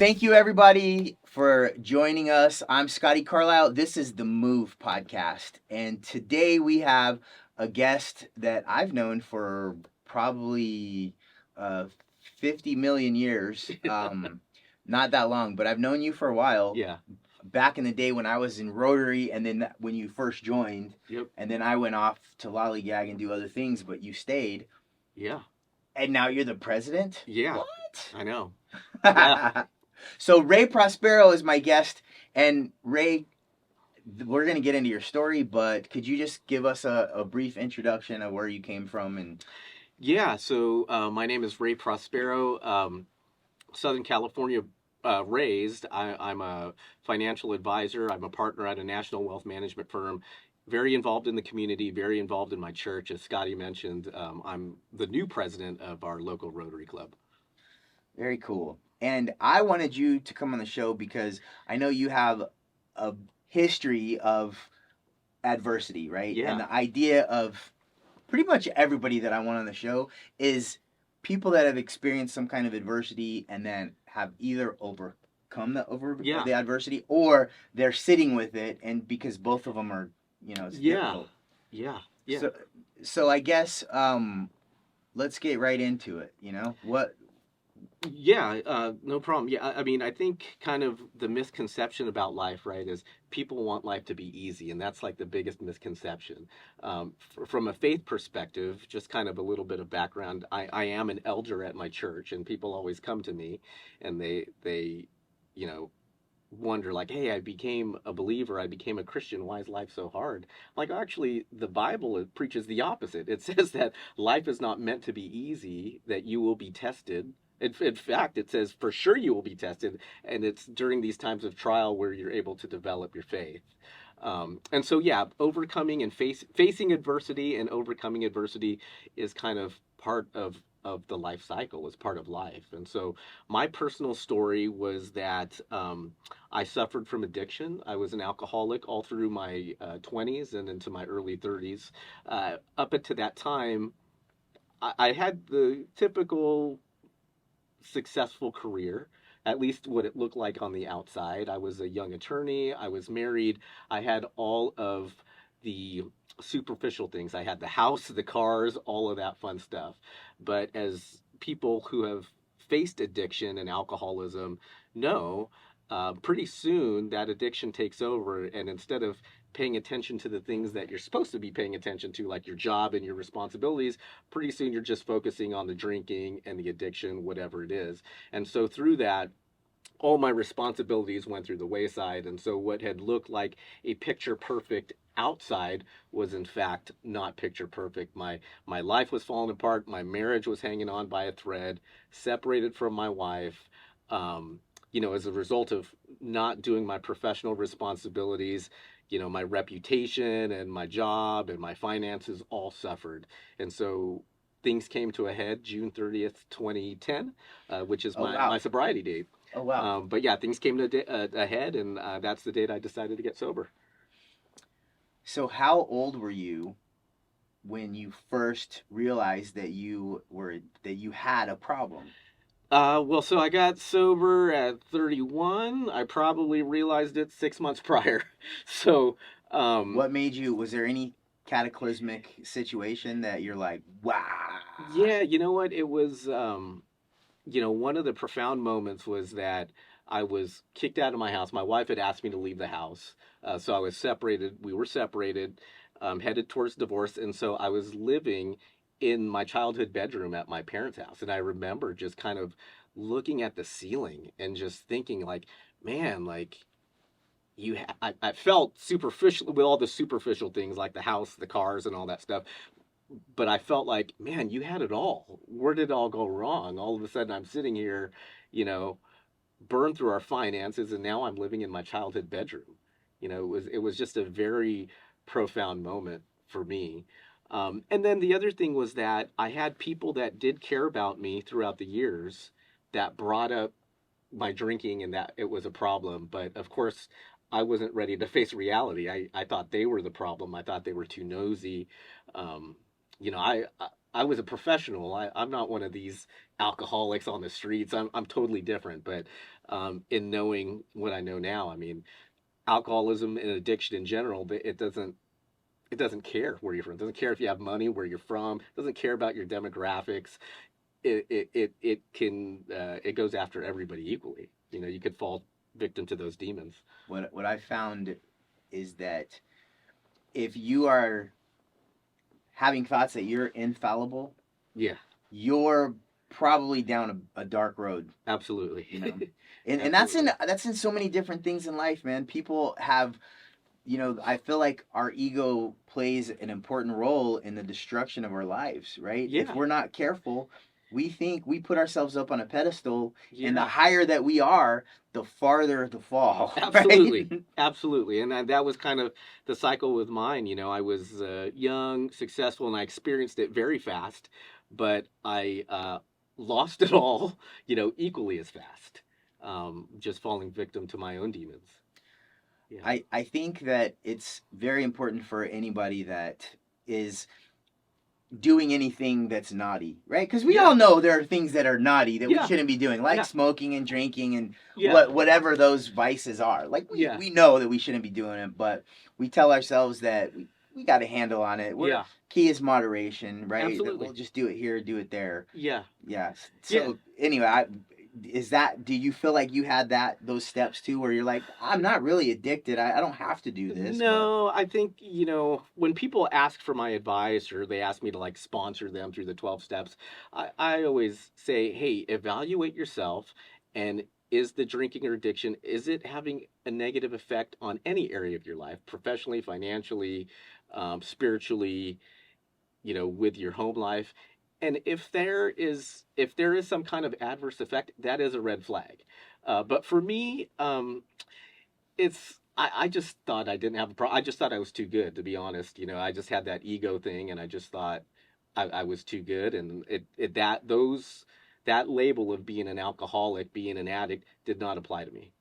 Thank you, everybody, for joining us. I'm Scotty Carlisle. This is the Move podcast. And today we have a guest that I've known for probably uh, 50 million years. Not that long, but I've known you for a while. Yeah. Back in the day when I was in Rotary, and then when you first joined, Yep. and then I went off to lollygag and do other things, but you stayed. Yeah. And now you're the president? Yeah. What? I know. Yeah. So Ray Prospero is my guest, and Ray, we're gonna get into your story, but could you just give us a brief introduction of where you came from and? Yeah. So my name is Ray Prospero, Southern California raised. I'm a financial advisor. I'm a partner at a national wealth management firm. Very involved in the community, very involved in my church. As Scotty mentioned, I'm the new president of our local Rotary Club. Very cool. And I wanted you to come on the show because I know you have a history of adversity, right? Yeah. And the idea of pretty much everybody that I want on the show is people that have experienced some kind of adversity and then have either overcome the adversity, or they're sitting with it, and because both of them are, it's difficult. Yeah. So I guess let's get right into it. What? Yeah, no problem. Yeah, I mean, I think kind of the misconception about life, right, is people want life to be easy, and that's like the biggest misconception. From a faith perspective, just kind of a little bit of background, I am an elder at my church, and people always come to me, and they you know, wonder like, hey, I became a believer, I became a Christian, why is life so hard? Like, actually, the Bible, it preaches the opposite. It says that life is not meant to be easy, that you will be tested. In fact, it says for sure you will be tested, and it's during these times of trial where you're able to develop your faith. And so, yeah, overcoming and facing adversity and overcoming adversity is kind of part of the life cycle, is part of life. And so, my personal story was that I suffered from addiction. I was an alcoholic all through my 20s and into my early 30s. Up until that time, I had the typical successful career, at least what it looked like on the outside. I was a young attorney, I was married, I had all of the superficial things. I had the house, the cars, all of that fun stuff. But as people who have faced addiction and alcoholism know, pretty soon that addiction takes over, and instead of paying attention to the things that you're supposed to be paying attention to, like your job and your responsibilities, pretty soon you're just focusing on the drinking and the addiction, whatever it is. And so through that, all my responsibilities went through the wayside. And so what had looked like a picture perfect outside was in fact not picture perfect. My life was falling apart. My marriage was hanging on by a thread, separated from my wife. As a result of not doing my professional responsibilities, my reputation and my job and my finances all suffered. And so things came to a head June 30th, 2010, which is my sobriety date. Oh, wow. But yeah, things came to a head, and that's the date I decided to get sober. So how old were you when you first realized that you had a problem? Well, so I got sober at 31. I probably realized it 6 months prior. So, what made you? Was there any cataclysmic situation that you're like, wow? Yeah, you know what? It was, one of the profound moments was that I was kicked out of my house. My wife had asked me to leave the house. So I was separated. We were separated, headed towards divorce. And so I was living in my childhood bedroom at my parents' house. And I remember just kind of looking at the ceiling and just thinking like, man, like I felt superficial with all the superficial things like the house, the cars and all that stuff. But I felt like, man, you had it all. Where did it all go wrong? All of a sudden I'm sitting here, you know, burned through our finances, and now I'm living in my childhood bedroom. It was just a very profound moment for me. And then the other thing was that I had people that did care about me throughout the years that brought up my drinking and that it was a problem. But of course, I wasn't ready to face reality. I thought they were the problem. I thought they were too nosy. Um, I was a professional. I'm not one of these alcoholics on the streets. I'm totally different. But in knowing what I know now. I mean, alcoholism and addiction in general, it doesn't care where you're from. It doesn't care if you have money, where you're from. It doesn't care about your demographics. It goes after everybody equally. You could fall victim to those demons. What I found is that if you are having thoughts that you're infallible, Yeah, you're probably down a dark road. absolutely. You know, and that's in so many different things in life, man. People have, I feel like our ego plays an important role in the destruction of our lives, right? Yeah. If we're not careful, we think we put ourselves up on a pedestal, and the Yeah. higher that we are, the farther the fall. Absolutely, Right? absolutely, and that was kind of the cycle with mine. I was young, successful, and I experienced it very fast, but I lost it all, equally as fast, just falling victim to my own demons. Yeah, I think that it's very important for anybody that is doing anything that's naughty, right? Because we Yeah. all know there are things that are naughty that we Yeah. shouldn't be doing, like Yeah. smoking and drinking and Yeah. whatever those vices are. Like Yeah. we know that we shouldn't be doing it, but we tell ourselves that we got a handle on it. Yeah. Key is moderation, right? That Absolutely. we'll just do it here, do it there. Yeah. Yeah. Yeah. So anyway, do you feel like you had those steps too, where you're like, I'm not really addicted. I don't have to do this. No, I think, when people ask for my advice or they ask me to like sponsor them through the 12 steps, I always say, hey, evaluate yourself. And is the drinking or addiction, is it having a negative effect on any area of your life, professionally, financially, spiritually, with your home life? And if there is some kind of adverse effect, that is a red flag. But for me, I just thought I didn't have a problem. I just thought I was too good, to be honest. I just had that ego thing, and I just thought I was too good, and that label of being an alcoholic, being an addict, did not apply to me.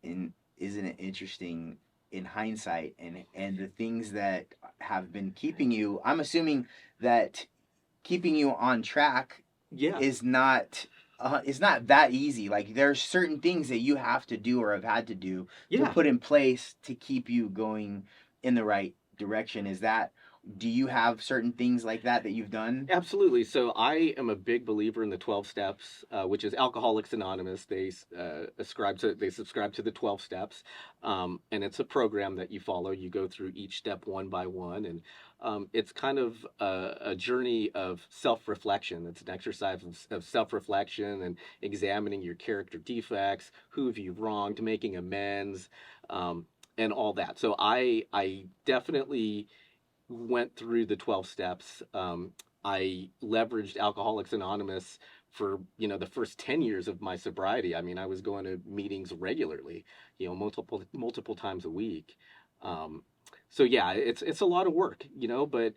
And isn't it interesting in hindsight and the things that have been keeping you, I'm assuming that keeping you on track Yeah, is not that easy. Like there's certain things that you have to do or have had to do to yeah. put in place to keep you going in the right direction. Do you have certain things like that you've done? Absolutely. So I am a big believer in the 12 steps, which is Alcoholics Anonymous. They subscribe to the 12 steps, and it's a program that you follow. You go through each step one by one, and it's kind of a journey of self-reflection. It's an exercise of self-reflection and examining your character defects, who have you wronged, making amends, and all that. So I definitely went through the 12 steps. I leveraged Alcoholics Anonymous for, the first 10 years of my sobriety. I mean, I was going to meetings regularly, multiple times a week. So yeah, it's a lot of work, but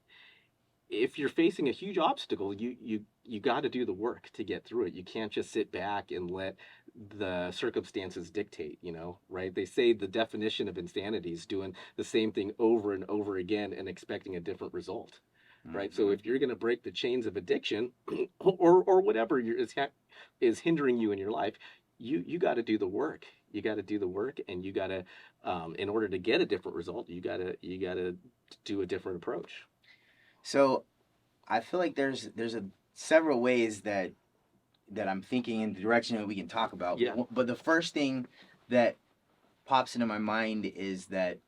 if you're facing a huge obstacle, you got to do the work to get through it. You can't just sit back and let the circumstances dictate, right? They say the definition of insanity is doing the same thing over and over again and expecting a different result, right? So if you're going to break the chains of addiction or whatever is hindering you in your life, you got to do the work. You got to do the work, and you got to, in order to get a different result, you got to do a different approach. So I feel like there's several ways that I'm thinking in the direction that we can talk about. Yeah. But the first thing that pops into my mind is that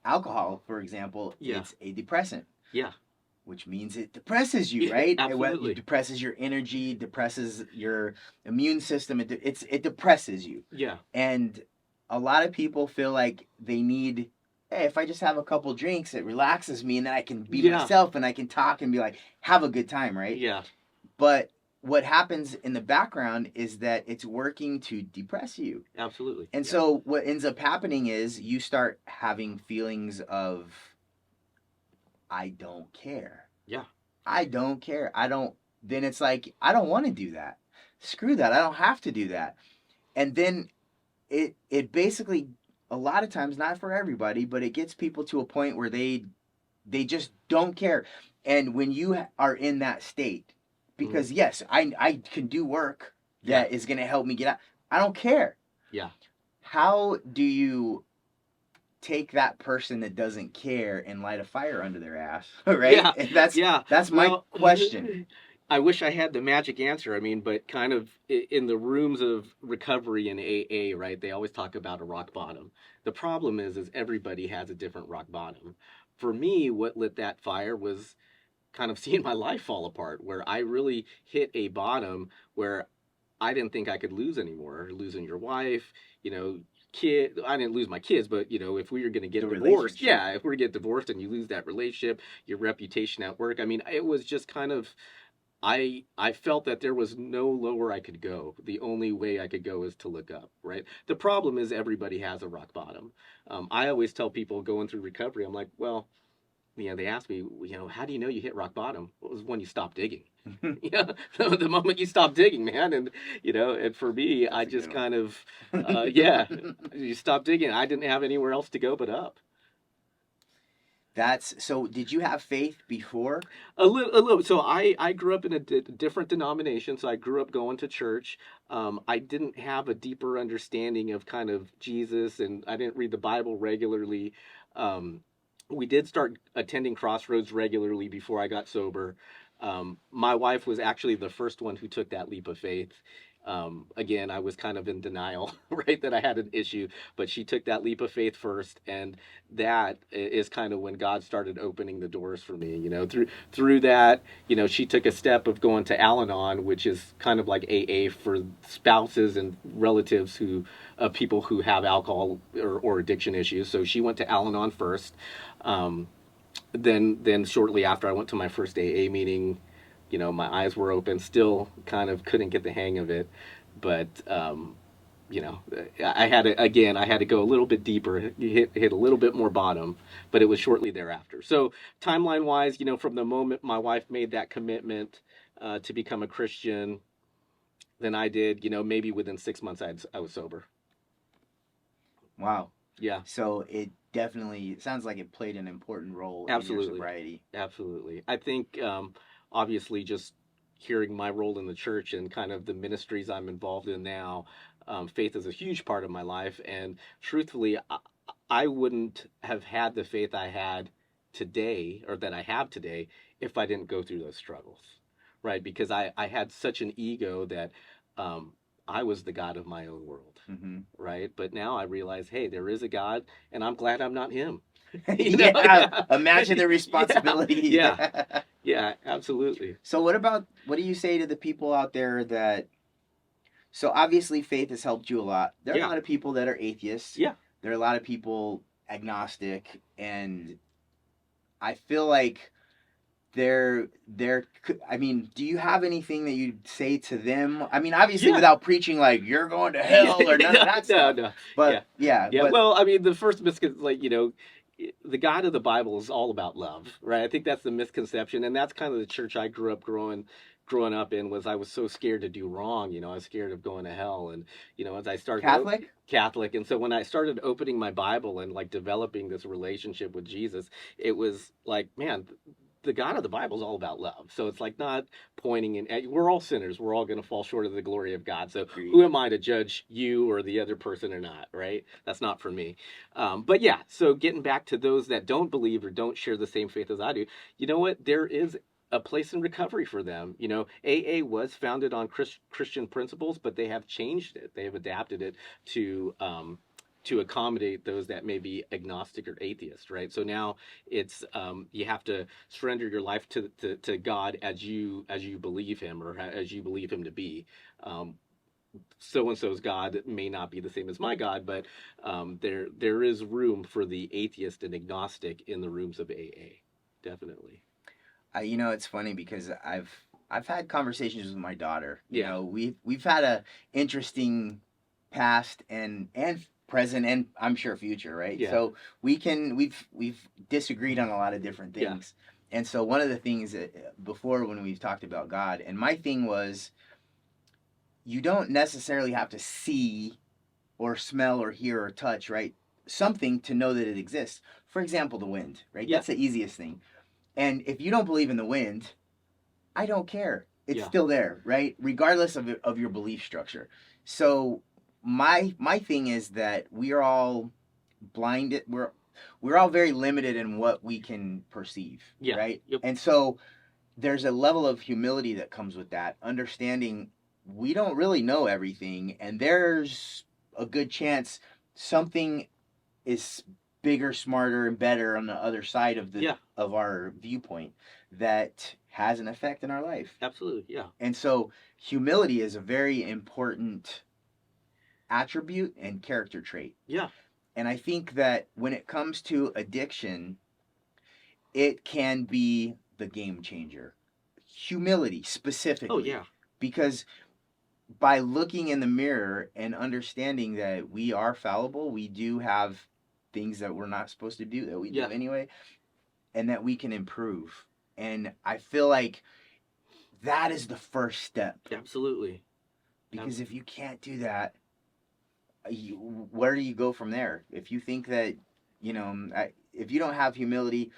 alcohol, for example, Yeah. it's a depressant. Yeah. Which means it depresses you, right? Absolutely. It depresses your energy, depresses your immune system. It depresses you. Yeah. And a lot of people feel like they need, hey, if I just have a couple drinks, it relaxes me, and then I can be myself, and I can talk and be like, have a good time, right? Yeah. But what happens in the background is that it's working to depress you. Absolutely. And so what ends up happening is you start having feelings of, I don't care. Yeah. I don't care. Then it's like, I don't want to do that. Screw that. I don't have to do that. And then it basically, a lot of times, not for everybody, but it gets people to a point where they just don't care. And when you are in that state, because yes, I can do work that is going to help me get out. I don't care. Yeah. How do you take that person that doesn't care and light a fire under their ass, right? Yeah. And that's my Well, question. I wish I had the magic answer. I mean, but kind of in the rooms of recovery in AA, right? They always talk about a rock bottom. The problem is everybody has a different rock bottom. For me, what lit that fire was kind of seeing my life fall apart, where I really hit a bottom where I didn't think I could lose anymore. Losing your wife, kid. I didn't lose my kids, but if we were going to get divorced, if we get divorced and you lose that relationship, your reputation at work. I mean, it was just kind of. I felt that there was no lower I could go. The only way I could go is to look up, right? The problem is everybody has a rock bottom. I always tell people going through recovery, I'm like, well, they ask me, how do you know you hit rock bottom? Well, it was when you stop digging. The moment you stop digging, man. And, and for me, I just kind of, you stop digging. I didn't have anywhere else to go but up. So did you have faith before? A little. So I grew up in a different denomination. So I grew up going to church. I didn't have a deeper understanding of kind of Jesus, and I didn't read the Bible regularly. We did start attending Crossroads regularly before I got sober. My wife was actually the first one who took that leap of faith. Again, I was kind of in denial, right, that I had an issue, but she took that leap of faith first, and that is kind of when God started opening the doors for me. Through that, she took a step of going to Al-Anon, which is kind of like AA for spouses and relatives people who have alcohol or addiction issues. So she went to Al-Anon first. Then shortly after, I went to my first AA meeting. My eyes were open, still kind of couldn't get the hang of it. But, I had to go a little bit deeper, hit a little bit more bottom, but it was shortly thereafter. So timeline wise, from the moment my wife made that commitment to become a Christian, then I did, maybe within 6 months I was sober. Wow. Yeah. So it sounds like it played an important role in your sobriety. Absolutely. I think, obviously, just hearing my role in the church and kind of the ministries I'm involved in now, faith is a huge part of my life. And truthfully, I wouldn't have had the faith I had today, or that I have today, if I didn't go through those struggles, right? Because I had such an ego that I was the God of my own world, right? But now I realize, hey, there is a God, and I'm glad I'm not him. Imagine the responsibility. Yeah, absolutely. So what do you say to the people out there that, so obviously faith has helped you a lot. There are a lot of people that are atheists. Yeah. There are a lot of people agnostic, and I feel like I mean, do you have anything that you'd say to them? I mean, obviously without preaching like you're going to hell or none of that stuff. No. But well, I mean, the first misconception, the God of the Bible is all about love, right? I think that's the misconception, and that's kind of the church I grew up growing up in. Was I was so scared to do wrong, I was scared of going to hell, and as I started Catholic, and so when I started opening my Bible and like developing this relationship with Jesus, it was like, man, the God of the Bible is all about love. So it's like not pointing in. We're all sinners. We're all going to fall short of the glory of God. So who am I to judge you or the other person or not, right? That's not for me. But yeah, so getting back to those that don't believe or don't share the same faith as I do, you know what? There is a place in recovery for them. AA was founded on Christian principles, but they have changed it. They have adapted it to accommodate those that may be agnostic or atheist, right? So now it's you have to surrender your life to God as you believe him, or as you believe him to be. So and so's God may not be the same as my God, but there is room for the atheist and agnostic in the rooms of AA, definitely. It's funny because I've had conversations with my daughter. We've had a interesting past and present, and I'm sure future, right? Yeah. So we've disagreed on a lot of different things. Yeah. And so one of the things that before, when we've talked about God, and my thing was, you don't necessarily have to see or smell or hear or touch, right, something to know that it exists. For example, the wind, right? Yeah. That's the easiest thing. And if you don't believe in the wind, I don't care. it's Yeah. still there, right? Regardless of your belief structure. So my thing is that we are all blinded. We're all very limited in what we can perceive, Yeah. right? Yep. And so there's a level of humility that comes with that, understanding we don't really know everything, and there's a good chance something is bigger, smarter, and better on the other side of the Yeah. of our viewpoint that has an effect in our life. Absolutely. Yeah. And so humility is a very important attribute and character trait. Yeah. And I think that when it comes to addiction, it can be the game changer. Humility Oh specifically, yeah. because by looking in the mirror and understanding that we are fallible, we do have things that we're not supposed to do that we do Yeah. anyway, and that we can improve. And I feel like that is the first step, Absolutely. because if you can't do that, where do you go from there? If you think that, if you don't have humility,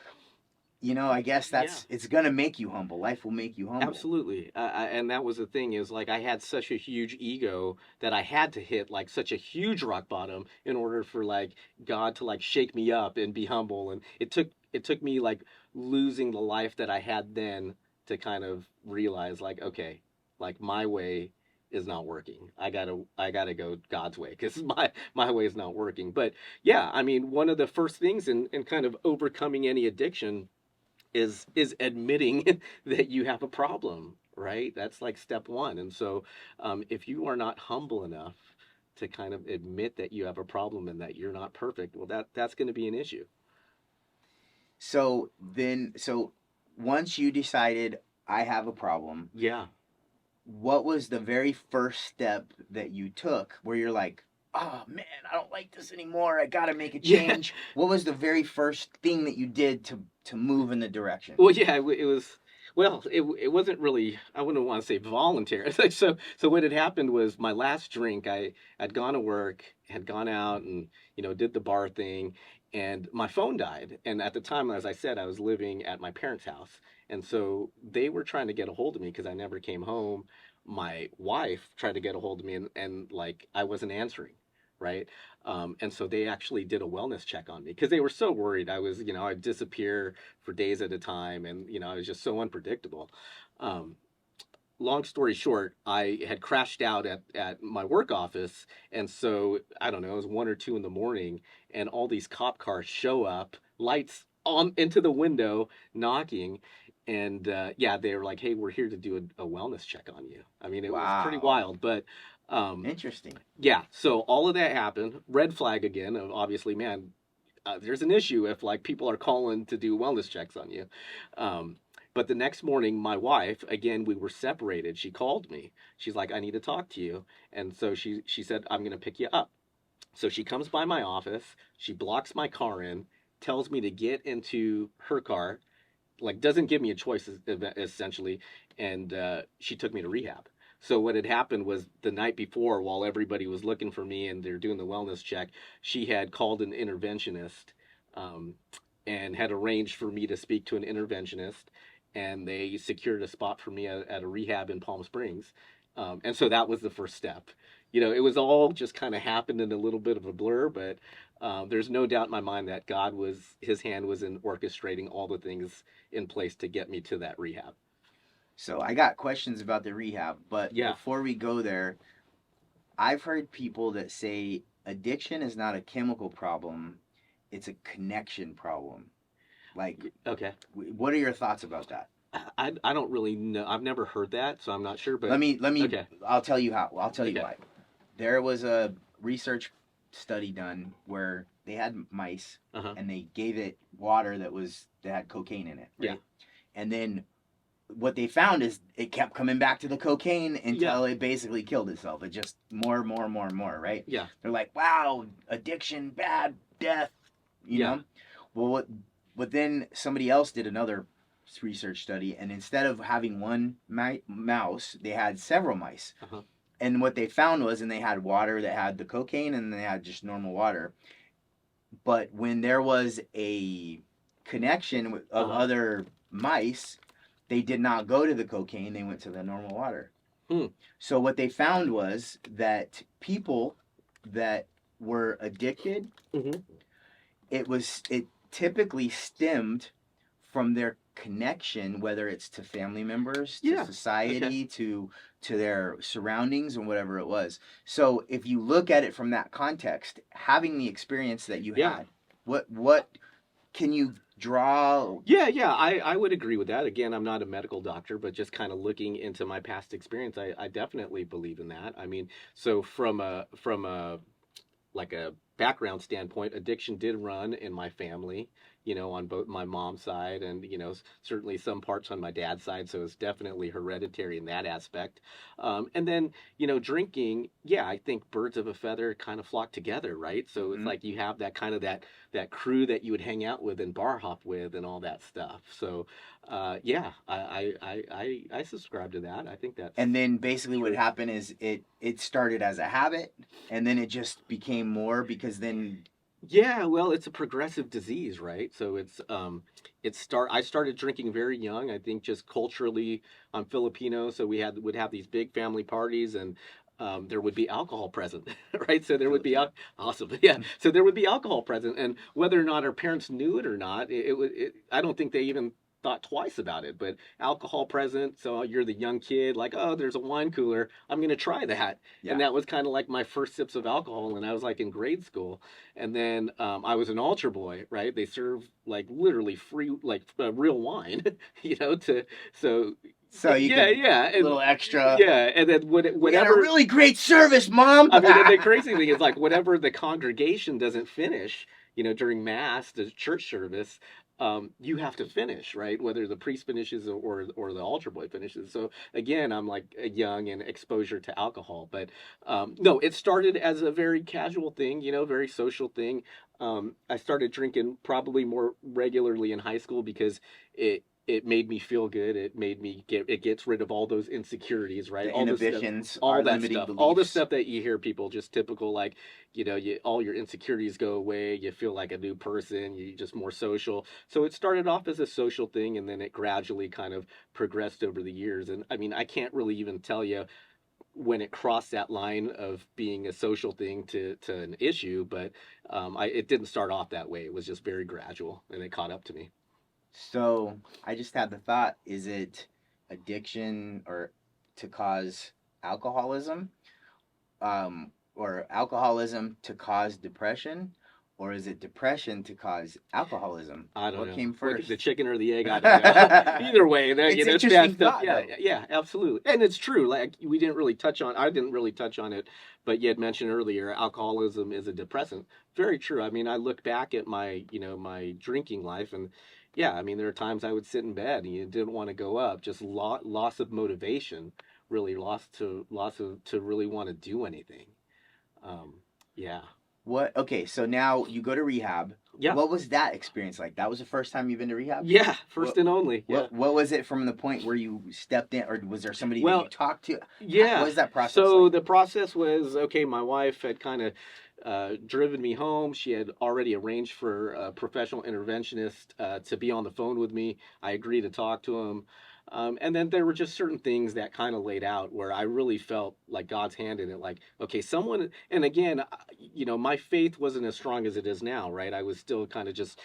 I guess Yeah. it's gonna make you humble. Life will make you humble. Absolutely. And that was the thing is like I had such a huge ego that I had to hit like such a huge rock bottom in order for like God to like shake me up and be humble. And it took me like losing the life that I had then to kind of realize like, okay, like my way is not working. I gotta go God's way because my way is not working. But yeah, I mean, one of the first things in kind of overcoming any addiction is admitting that you have a problem, right? That's like step one. And so if you are not humble enough to kind of admit that you have a problem and that you're not perfect, well, that's going to be an issue. So once you decided I have a problem, Yeah. what was the very first step that you took where you're like, oh man, I don't like this anymore. I got to make a Yeah. change. What was the very first thing that you did to move in the direction? Well, yeah, it was. Well, it wasn't really. I wouldn't want to say voluntary. It's like, so what had happened was my last drink. I'd gone to work, had gone out, and did the bar thing, and my phone died. And at the time, as I said, I was living at my parents' house, and so they were trying to get a hold of me because I never came home. My wife tried to get a hold of me, and like I wasn't answering, right? And so they actually did a wellness check on me because they were so worried. I was, I'd disappear for days at a time, and I was just so unpredictable. Um, Long story short, I had crashed out at my work office, and so I don't know, it was 1 or 2 in the morning, and all these cop cars show up, lights on into the window, knocking, and yeah, they were like, "Hey, we're here to do a wellness check on you." I mean, it was pretty Wow. wild, but Interesting. yeah. So all of that happened. Red flag again. Obviously, man, there's an issue if like people are calling to do wellness checks on you. Um, but the next morning, my wife, again, we were separated. She called me. She's like, "I need to talk to you," and so she said, "I'm gonna pick you up." So she comes by my office. She blocks my car in, tells me to get into her car, like doesn't give me a choice essentially, and she took me to rehab. So what had happened was the night before, while everybody was looking for me and they're doing the wellness check, she had called an interventionist, um, and had arranged for me to speak to an interventionist, and they secured a spot for me at a rehab in Palm Springs. And so that was the first step. It was all just kind of happened in a little bit of a blur, but there's no doubt in my mind that his hand was in orchestrating all the things in place to get me to that rehab. So I got questions about the rehab, but Yeah. before we go there, I've heard people that say addiction is not a chemical problem, it's a connection problem. Like, Okay. what are your thoughts about that? I don't really know. I've never heard that, so I'm not sure. But Let me. okay. I'll tell you how. I'll tell you Okay. why. There was a research study done where they had mice Uh huh. and they gave it water that had cocaine in it, Yeah. right? And then what they found is it kept coming back to the cocaine Yeah. until it basically killed itself. It just more, right? Yeah. They're like, wow, addiction, bad, death, you Yeah. know? Well, but then somebody else did another research study, and instead of having one mouse, they had several mice. Uh huh. And what they found was, and they had water that had the cocaine, and they had just normal water. But when there was a connection Uh of huh. other mice, they did not go to the cocaine, they went to the normal water. Hmm. So what they found was that people that were addicted, Mm-hmm. it typically stemmed from their connection, whether it's to family members, to Yeah. society, to their surroundings, and whatever it was. So if you look at it from that context, having the experience that you Yeah. had, what can you draw? Yeah, I would agree with that. Again, I'm not a medical doctor, but just kind of looking into my past experience, I definitely believe in that. I mean, so from a like a background standpoint, addiction did run in my family, on both my mom's side and, certainly some parts on my dad's side. So it's definitely hereditary in that aspect. And then, drinking, yeah, I think birds of a feather kind of flock together, right? So it's Mhm. like you have that kind of that crew that you would hang out with and bar hop with and all that stuff. So, yeah, I subscribe to that. I think that's And then basically what true. happened is it started as a habit, and then it just became more because then. Yeah, well, it's a progressive disease, right? So I started drinking very young. I think just culturally, I'm Filipino, so would have these big family parties, and there would be alcohol present, right? So there would be Filipino. awesome, yeah. So there would be alcohol present, and whether or not our parents knew it or not, I don't think they even thought twice about it. But alcohol present, so you're the young kid, like, oh, there's a wine cooler, I'm gonna try that, and Yeah. that was kind of like my first sips of alcohol, and I was like in grade school. And then I was an altar boy, right? They serve like literally free, like real wine, to so So you yeah, could yeah, a little extra. yeah, and then We had a whatever. really great service, Mom. I mean, and the crazy thing is like whatever the congregation doesn't finish, during mass, the church service, you have to finish, right? Whether the priest finishes or the altar boy finishes. So again, I'm like a young and exposure to alcohol, but no, it started as a very casual thing, very social thing. I started drinking probably more regularly in high school because it made me feel good. It gets rid of all those insecurities, right? The All this stuff, inhibitions, all our that limiting stuff, all the beliefs. stuff that you hear people just typical, like, all your insecurities go away. You feel like a new person. You just more social. So it started off as a social thing, and then it gradually kind of progressed over the years. And I mean, I can't really even tell you when it crossed that line of being a social thing to an issue, but it didn't start off that way. It was just very gradual, and it caught up to me. So I just had the thought: is it addiction or to cause alcoholism, or alcoholism to cause depression, or is it depression to cause alcoholism? I don't What know. came What the first? chicken or the egg? I don't know. Either way, It's it's bad interesting stuff. thought Yeah, though. yeah, absolutely. And it's true. Like we didn't really touch on. I didn't really touch on it, but you had mentioned earlier, alcoholism is a depressant. Very true. I mean, I look back at my drinking life, and yeah, I mean, there are times I would sit in bed and you didn't want to go up. Just loss of motivation, really loss of to really want to do anything. Um, yeah, What? Okay, so now you go to rehab. yeah, What was that experience like? That was the first time you've been to rehab? yeah. First What and only. Yeah. what was it from the point where you stepped in, or was there somebody that you Well, talked to? What yeah. was that process So like? the process was okay. My wife had kind of driven me home. She had already arranged for a professional interventionist to be on the phone with me. I agreed to talk to him. And then there were just certain things that kind of laid out where I really felt like God's hand in it. Like, okay, someone, and again, my faith wasn't as strong as it is now, right? I was still kind of just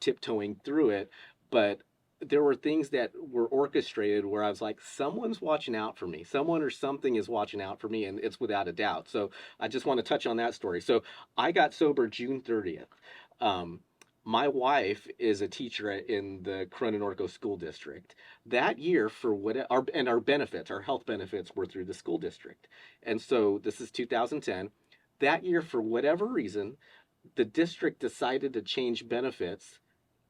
tiptoeing through it, but there were things that were orchestrated where I was like, someone's watching out for me. Someone or something is watching out for me, and it's without a doubt. So I just want to touch on that story. So I got sober June 30th. Um, my wife is a teacher in the Corona Norco School District. That year, for what our benefits, our health benefits were through the school district, and so this is 2010. That year, for whatever reason, the district decided to change benefits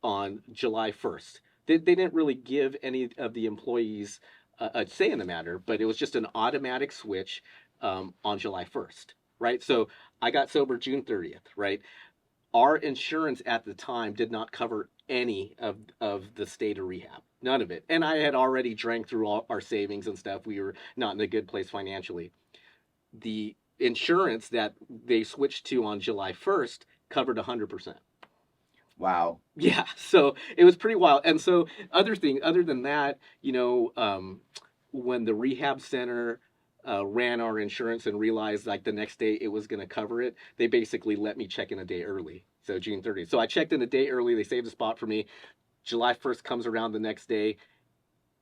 on July 1st. They didn't really give any of the employees a say in the matter, but it was just an automatic switch on July 1st, right? So I got sober June 30th, right? Our insurance at the time did not cover any of the state of rehab, none of it. And I had already drank through all our savings and stuff. We were not in a good place financially. The insurance that they switched to on July 1st covered 100%. Wow. Yeah, so it was pretty wild. And so other than that, when the rehab center ran our insurance and realized like the next day it was going to cover it, they basically let me check in a day early. So June 30th. So I checked in a day early. They saved a spot for me. July 1st comes around the next day.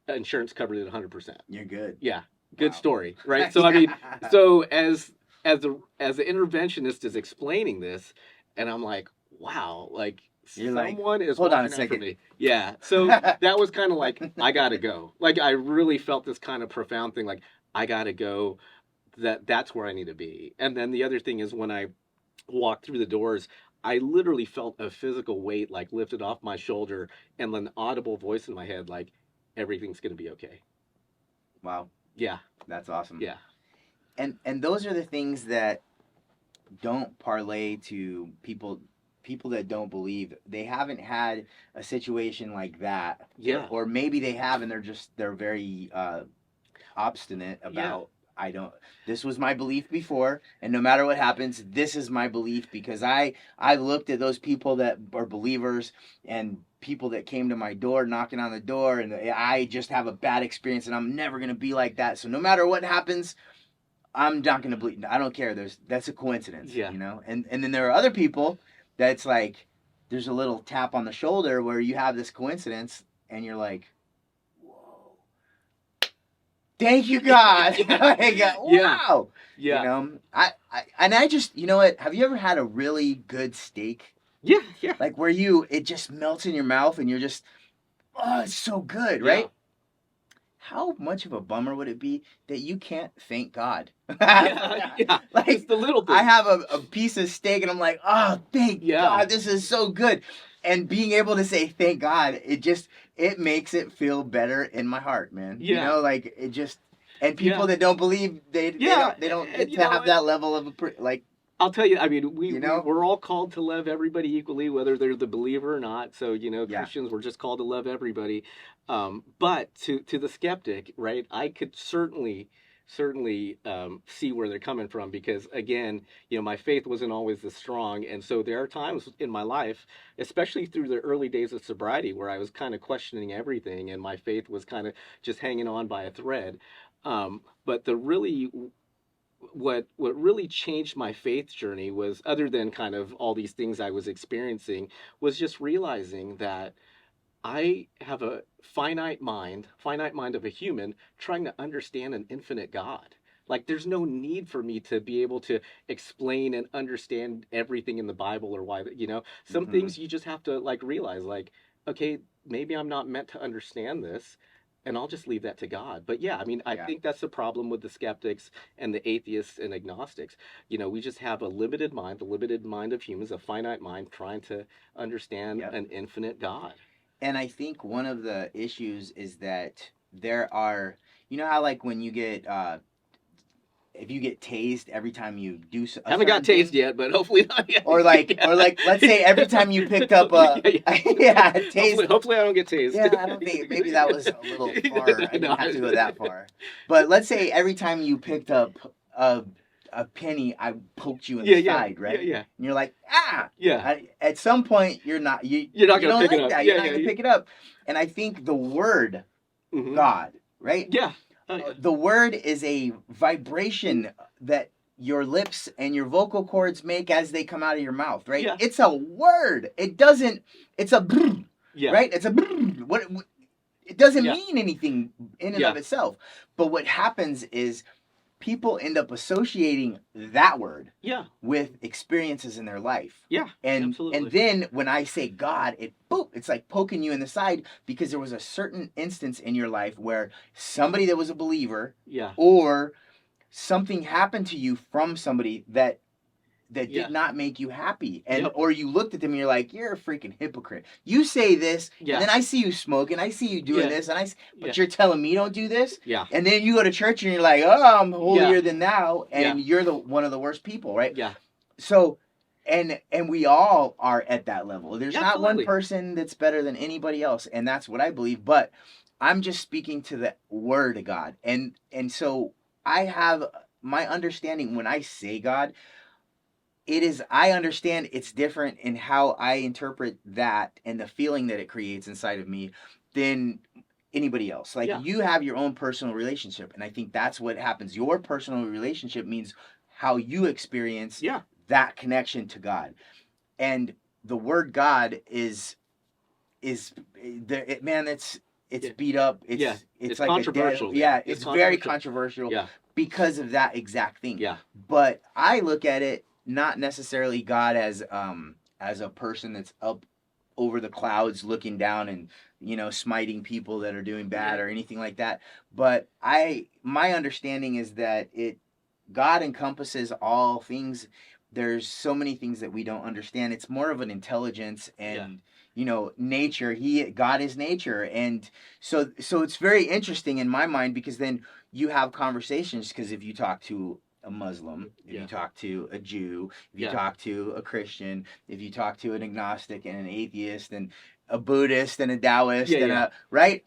Insurance covered it 100%. You're good. Yeah, good Wow. story, right? So I mean, so as the interventionist is explaining this, and I'm like, wow, like You're like, someone is hold on a watching out for second. me. Yeah. So that was kind of like, I gotta go. Like I really felt this kind of profound thing, like I gotta go. That's where I need to be. And then the other thing is when I walked through the doors, I literally felt a physical weight like lifted off my shoulder, and an audible voice in my head like, everything's gonna be okay. Wow. Yeah. That's awesome. Yeah. And those are the things that don't parlay to people that don't believe. They haven't had a situation like that. Yeah. Or maybe they have and they're very obstinate about I don't this was my belief before, and no matter what happens, this is my belief because I looked at those people that are believers and people that came to my door knocking on the door, and I just have a bad experience and I'm never going to be like that. So no matter what happens, I'm not going to believe. I don't care. That's a coincidence, Yeah. And then there are other people that's like there's a little tap on the shoulder where you have this coincidence and you're like, thank you, God. Like, wow. Yeah. I just, you know what? Have you ever had a really good steak? Yeah. Yeah. Like where it just melts in your mouth and you're just, oh, it's so good, right? Yeah. How much of a bummer would it be that you can't thank God? Yeah. Like it's the little thing. I have a piece of steak and I'm like, oh, thank Yeah. God, this is so good. And being able to say thank God, it makes it feel better in my heart, man. Yeah. You know, like it just and people that don't believe they don't get to have that level of like. I'll tell you, I mean, we're all called to love everybody equally, whether they're the believer or not. So, Christians, we're just called to love everybody. But to the skeptic, right, I could certainly see where they're coming from because, again, my faith wasn't always this strong. And so there are times in my life, especially through the early days of sobriety, where I was kind of questioning everything and my faith was kind of just hanging on by a thread. But what really changed my faith journey was, other than kind of all these things I was experiencing, was just realizing that I have a finite mind of a human trying to understand an infinite God. Like there's no need for me to be able to explain and understand everything in the Bible or why some things you just have to like realize like, okay, maybe I'm not meant to understand this, and I'll just leave that to God. But yeah, I mean, I think that's the problem with the skeptics and the atheists and agnostics. We just have a limited mind, the limited mind of humans, a finite mind trying to understand an infinite God. And I think one of the issues is that there are, how like when you get if you get tased every time you do I haven't got tased yet, but hopefully not yet. Or like let's say every time you picked up a tased. Hopefully I don't get tased. Yeah, I don't think maybe that was a little far. I didn't have to go that far. But let's say every time you picked up a penny, I poked you in the side, right? Yeah. And you're like, Yeah. At some point, you're not going to pick it up. You're not going to pick it up. And I think the word God, right? Yeah. The word is a vibration that your lips and your vocal cords make as they come out of your mouth, right? Yeah. It's a word. It doesn't. It's a right. It's a what. It doesn't mean anything in and of itself. But what happens is people end up associating that word with experiences in their life. Yeah, absolutely. And then when I say God, it's like poking you in the side because there was a certain instance in your life where somebody that was a believer or something happened to you from somebody that did not make you happy. And or you looked at them and you're like, you're a freaking hypocrite. You say this, and then I see you smoking, I see you doing this, but you're telling me don't do this? Yeah. And then you go to church and you're like, oh, I'm holier than thou, and you're one of the worst people, right? Yeah. So and we all are at that level. There's not Absolutely. one person that's better than anybody else, and that's what I believe. But I'm just speaking to the word of God. And so I have my understanding when I say God, it is, I understand it's different in how I interpret that and the feeling that it creates inside of me than anybody else. Like Yeah. you have your own personal relationship, and I think that's what happens. Your personal relationship means how you experience Yeah. that connection to God. And the word God is man, it's Yeah. beat up. Yeah. It's It's like a dead, controversial yeah, now. It's it's very controversial. controversial Yeah. because of that exact thing. Yeah. But I look at it not necessarily God as a person that's up over the clouds looking down and smiting people that are doing bad Yeah. or anything like that. But my understanding is that it God encompasses all things. There's so many things that we don't understand. It's more of an intelligence Yeah. and nature. God is nature. And so it's very interesting in my mind, because then you have conversations, because if you talk to a Muslim, if Yeah. you talk to a Jew, if you Yeah. talk to a Christian, if you talk to an agnostic and an atheist and a Buddhist and a Taoist Yeah. and Yeah. a right,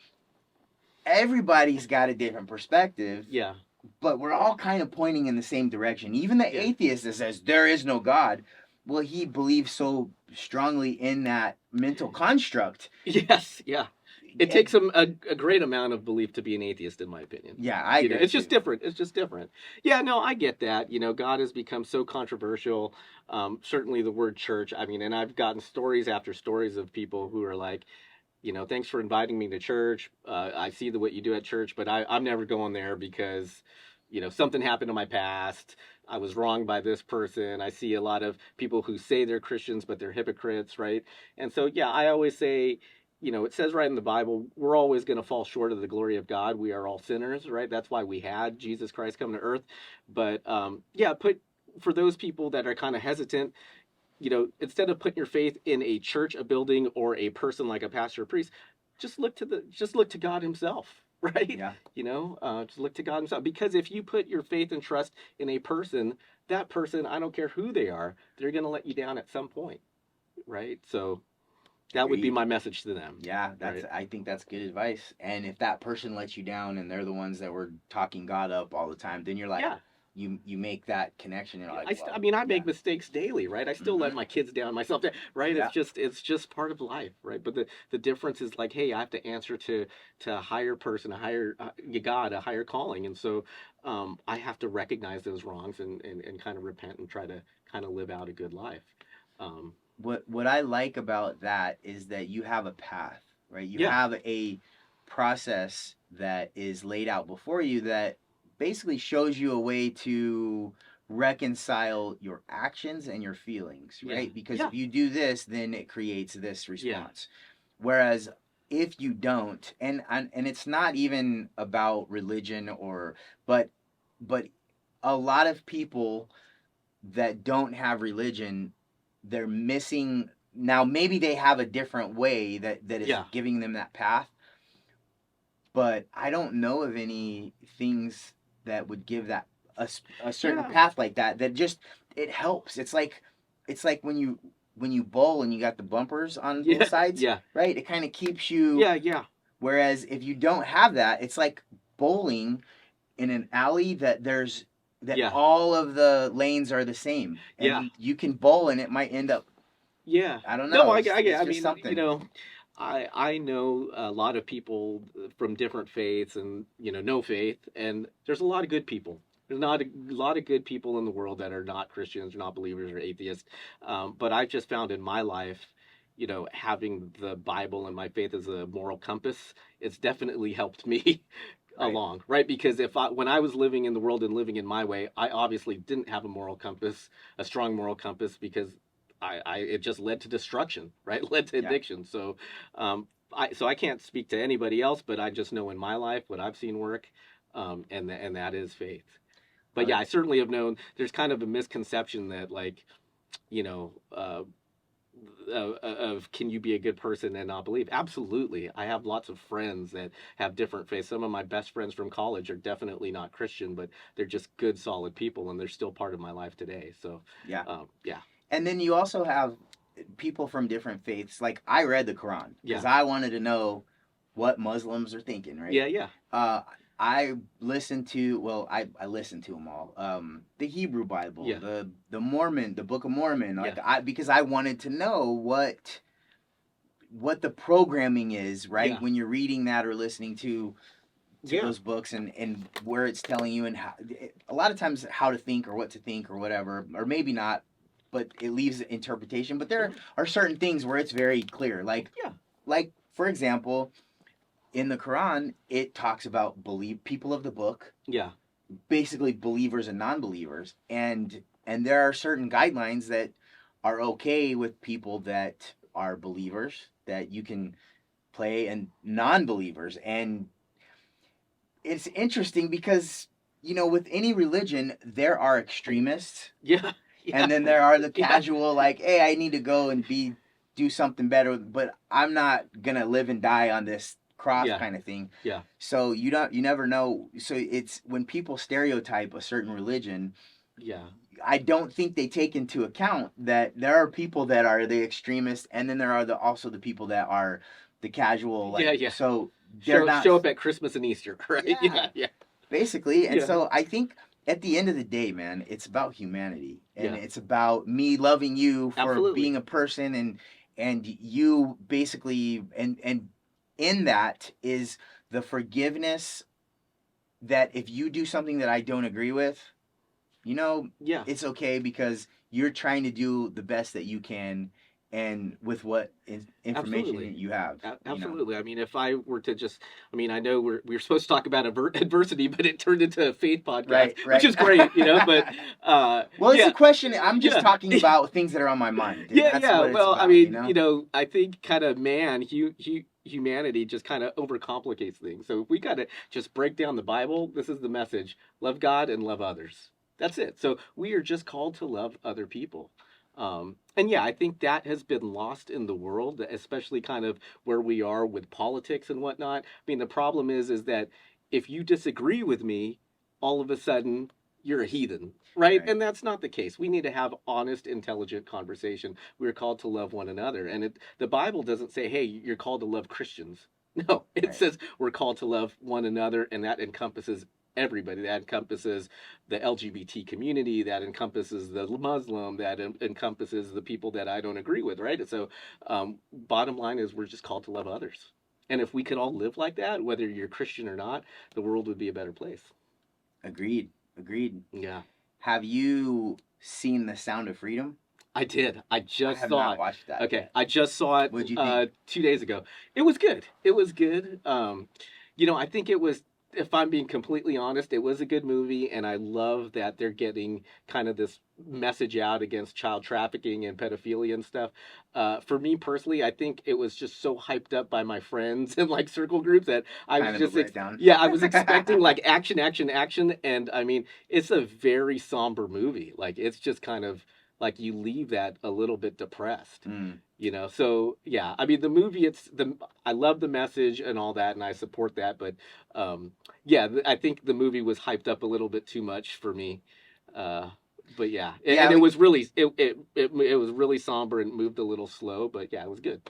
everybody's got a different perspective, Yeah. but we're all kind of pointing in the same direction. Even the Yeah. atheist that says there is no God, well, he believes so strongly in that mental construct. Yes. Yeah. It And, takes a great amount of belief to be an atheist, in my opinion. yeah, I agree. It's just different. It's just different. Yeah, no, I get that. God has become so controversial. Certainly the word church. I mean, and I've gotten stories after stories of people who are like, thanks for inviting me to church. I see what you do at church, but I'm never going there because, something happened in my past. I was wronged by this person. I see a lot of people who say they're Christians, but they're hypocrites, right? And so, yeah, I always say, it says right in the Bible, we're always going to fall short of the glory of God. We are all sinners, right? That's why we had Jesus Christ come to earth. But yeah, for those people that are kind of hesitant, instead of putting your faith in a church, a building, or a person like a pastor or priest, just look to God Himself, right? Yeah. Just look to God Himself. Because if you put your faith and trust in a person, that person, I don't care who they are, they're going to let you down at some point, right? So that would be my message to them. Yeah, right? I think that's good advice. And if that person lets you down and they're the ones that were talking God up all the time, then you're like, Yeah. you make that connection. You're like, I mean, I make mistakes daily, right? I still let Mhm. my kids down, myself down, right? Yeah. It's just part of life, right? But the difference is like, hey, I have to answer to a higher person, a higher God, a higher calling, and so I have to recognize those wrongs and kind of repent and try to kind of live out a good life. What I like about that is that you have a path, right? You Yeah. have a process that is laid out before you that basically shows you a way to reconcile your actions and your feelings, Yeah. right? Because Yeah. if you do this, then it creates this Yeah. response. Whereas if you don't, and it's not even about religion but but a lot of people that don't have religion, they're missing. Now maybe they have a different way that is Yeah. giving them that path, but I don't know of any things that would give that a certain Yeah. path like that just it helps. It's like when you bowl and you got the bumpers on both Yeah. sides, Yeah. right? It kind of keeps you. Yeah. Yeah. Whereas if you don't have that, it's like bowling in an alley that Yeah. all of the lanes are the same, and Yeah. you can bowl and it might end up. Yeah. I don't No, know. I It's, get. it's I just mean, something. I know a lot of people from different faiths and no faith, and there's a lot of good people. There's not a lot of good people in the world that are not Christians, or not believers, or atheists. But I've just found in my life, having the Bible and my faith as a moral compass, it's definitely helped me Right. along, right? Because when I was living in the world and living in my way, I obviously didn't have a moral compass, a strong moral compass, because it just led to destruction, right? Led to Yeah. addiction. So, I can't speak to anybody else, but I just know in my life what I've seen work, and that is faith. But yeah, I certainly have known there's kind of a misconception that like, you know, of can you be a good person and not believe? Absolutely. I have lots of friends that have different faiths. Some of my best friends from college are definitely not Christian, but they're just good, solid people, and they're still part of my life today. So Yeah. yeah. And then you also have people from different faiths. Like I read the Quran because Yeah. I wanted to know what Muslims are thinking, right? Yeah, yeah. I listen to, well, I listen to them all. The Hebrew Bible, Yeah. the Mormon, the Book of Mormon. Like Yeah. because I wanted to know what the programming is, right? Yeah. When you're reading that or listening to Yeah. those books and where it's telling you and how, a lot of times how to think or what to think or whatever, or maybe not, but it leaves interpretation. But there are certain things where it's very clear, Yeah. like for example, in the Quran, it talks about believe people of the book, Yeah. basically believers and non-believers, and there are certain guidelines that are okay with people that are believers that you can play and non-believers. And it's interesting because with any religion there are extremists, Yeah. Yeah. and then there are the Yeah. casual, like, hey, I need to go and do something better, but I'm not gonna live and die on this cross Yeah. kind of thing. Yeah. So you never know. So it's when people stereotype a certain religion, Yeah. I don't think they take into account that there are people that are the extremists, and then there are also the people that are the casual, Yeah. like, Yeah. so they're not. Show up at Christmas and Easter, right? Yeah, Yeah. Yeah. basically. And Yeah. so I think at the end of the day, man, it's about humanity, and Yeah. it's about me loving you for Absolutely. being a person, and you basically, and in that is the forgiveness that if you do something that I don't agree with, Yeah. it's okay because you're trying to do the best that you can, and with what information Absolutely. you have. Absolutely. I mean, if I were to just, I mean, I know we're supposed to talk about adversity, but it turned into a faith podcast, Right, which is great, But well, it's yeah, a question. I'm just yeah, talking about things that are on my mind. yeah, That's yeah. what it's Well, I about, mean, I think kind of humanity just kind of overcomplicates things. So if we got to just break down the Bible, this is the message: love God and love others. That's it. So we are just called to love other people. And yeah, I think that has been lost in the world, especially kind of where we are with politics and whatnot. I mean, the problem is that if you disagree with me, all of a sudden you're a heathen, right? Right. And that's not the case. We need to have honest, intelligent conversation. We're called to love one another, and the Bible doesn't say, "Hey, you're called to love Christians." No, it Right. says we're called to love one another, and that encompasses everybody. That encompasses the LGBT community, that encompasses the Muslim, that encompasses the people that I don't agree with, right? So, bottom line is we're just called to love others. And if we could all live like that, whether you're Christian or not, the world would be a better place. Agreed. Agreed. Yeah. Have you seen The Sound of Freedom? I did. I I just have saw not it. watched that Okay, yet. I just saw it What'd you think? 2 days ago. It was good. It was good. I think it was. If I'm being completely honest, it was a good movie, and I love that they're getting kind of this message out against child trafficking and pedophilia and stuff. For me personally, I think it was just so hyped up by my friends and like circle groups that I was Kind of a just letdown. yeah, I was expecting like action, action, action, and I mean, it's a very somber movie. Like it's just kind of like you leave that a little bit depressed. Mm. So yeah, I mean the movie, I love the message and all that, and I support that, but yeah, I think the movie was hyped up a little bit too much for me. But yeah, Yeah, and it was really it was really somber and moved a little slow, but yeah, it was good.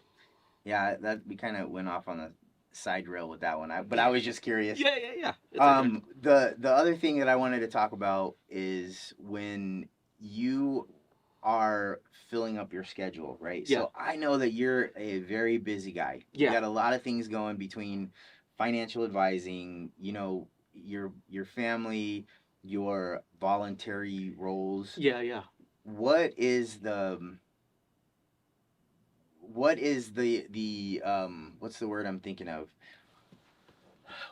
yeah, that we kind of went off on a side rail with that one. But I was just curious. Yeah, yeah, yeah. It's okay. The other thing that I wanted to talk about is when you are filling up your schedule, right? Yeah. So I know that you're a very busy guy. You Yeah. got a lot of things going between financial advising, your family, your voluntary roles. Yeah, yeah. What is the what's the word I'm thinking of?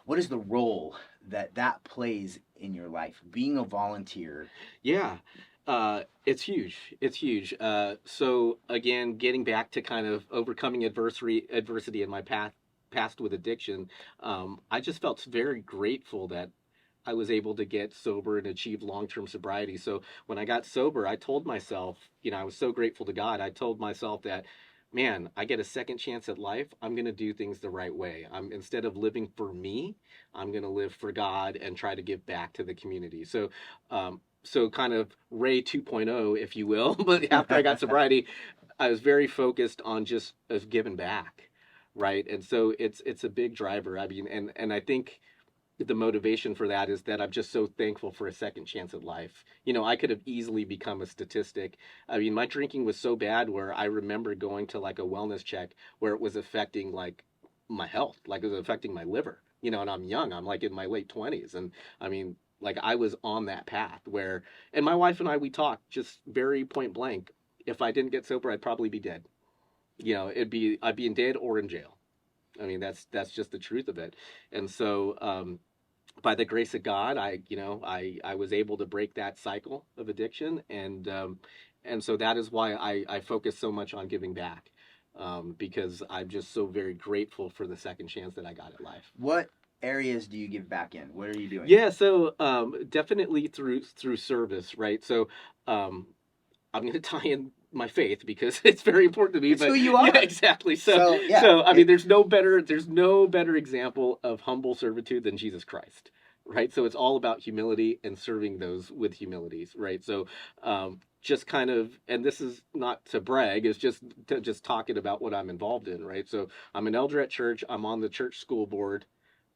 What is the role that plays in your life? Being a volunteer. Yeah. It's huge. It's huge. So again, getting back to kind of overcoming adversity in my past with addiction, I just felt very grateful that I was able to get sober and achieve long-term sobriety. So when I got sober, I told myself, I was so grateful to God. I told myself that, man, I get a second chance at life. I'm going to do things the right way. Instead of living for me, I'm going to live for God and try to give back to the community. So kind of Ray 2.0, if you will. But after I got sobriety, I was very focused on just giving back, right? And so it's a big driver. I mean, and I think the motivation for that is that I'm just so thankful for a second chance at life. You know, I could have easily become a statistic. I mean, my drinking was so bad where I remember going to like a wellness check where it was affecting like my health, like it was affecting my liver. You know, and I'm young. I'm like in my late 20s, and I mean, like I was on that path where, and my wife and I, we talked just very point blank. If I didn't get sober, I'd probably be dead. You know, I'd be in dead or in jail. I mean, that's just the truth of it. And so, by the grace of God, I was able to break that cycle of addiction, and so that is why I focus so much on giving back, because I'm just so very grateful for the second chance that I got at life. What areas do you give back in? What are you doing? Yeah, so definitely through service, right? So I'm going to tie in my faith because it's very important to me. It's but who you are. Yeah, exactly. Yeah, So I mean, there's no better example of humble servitude than Jesus Christ, right? So it's all about humility and serving those with humilities, right? So just kind of, and this is not to brag, it's just talking about what I'm involved in, right? So I'm an elder at church. I'm on the church school board.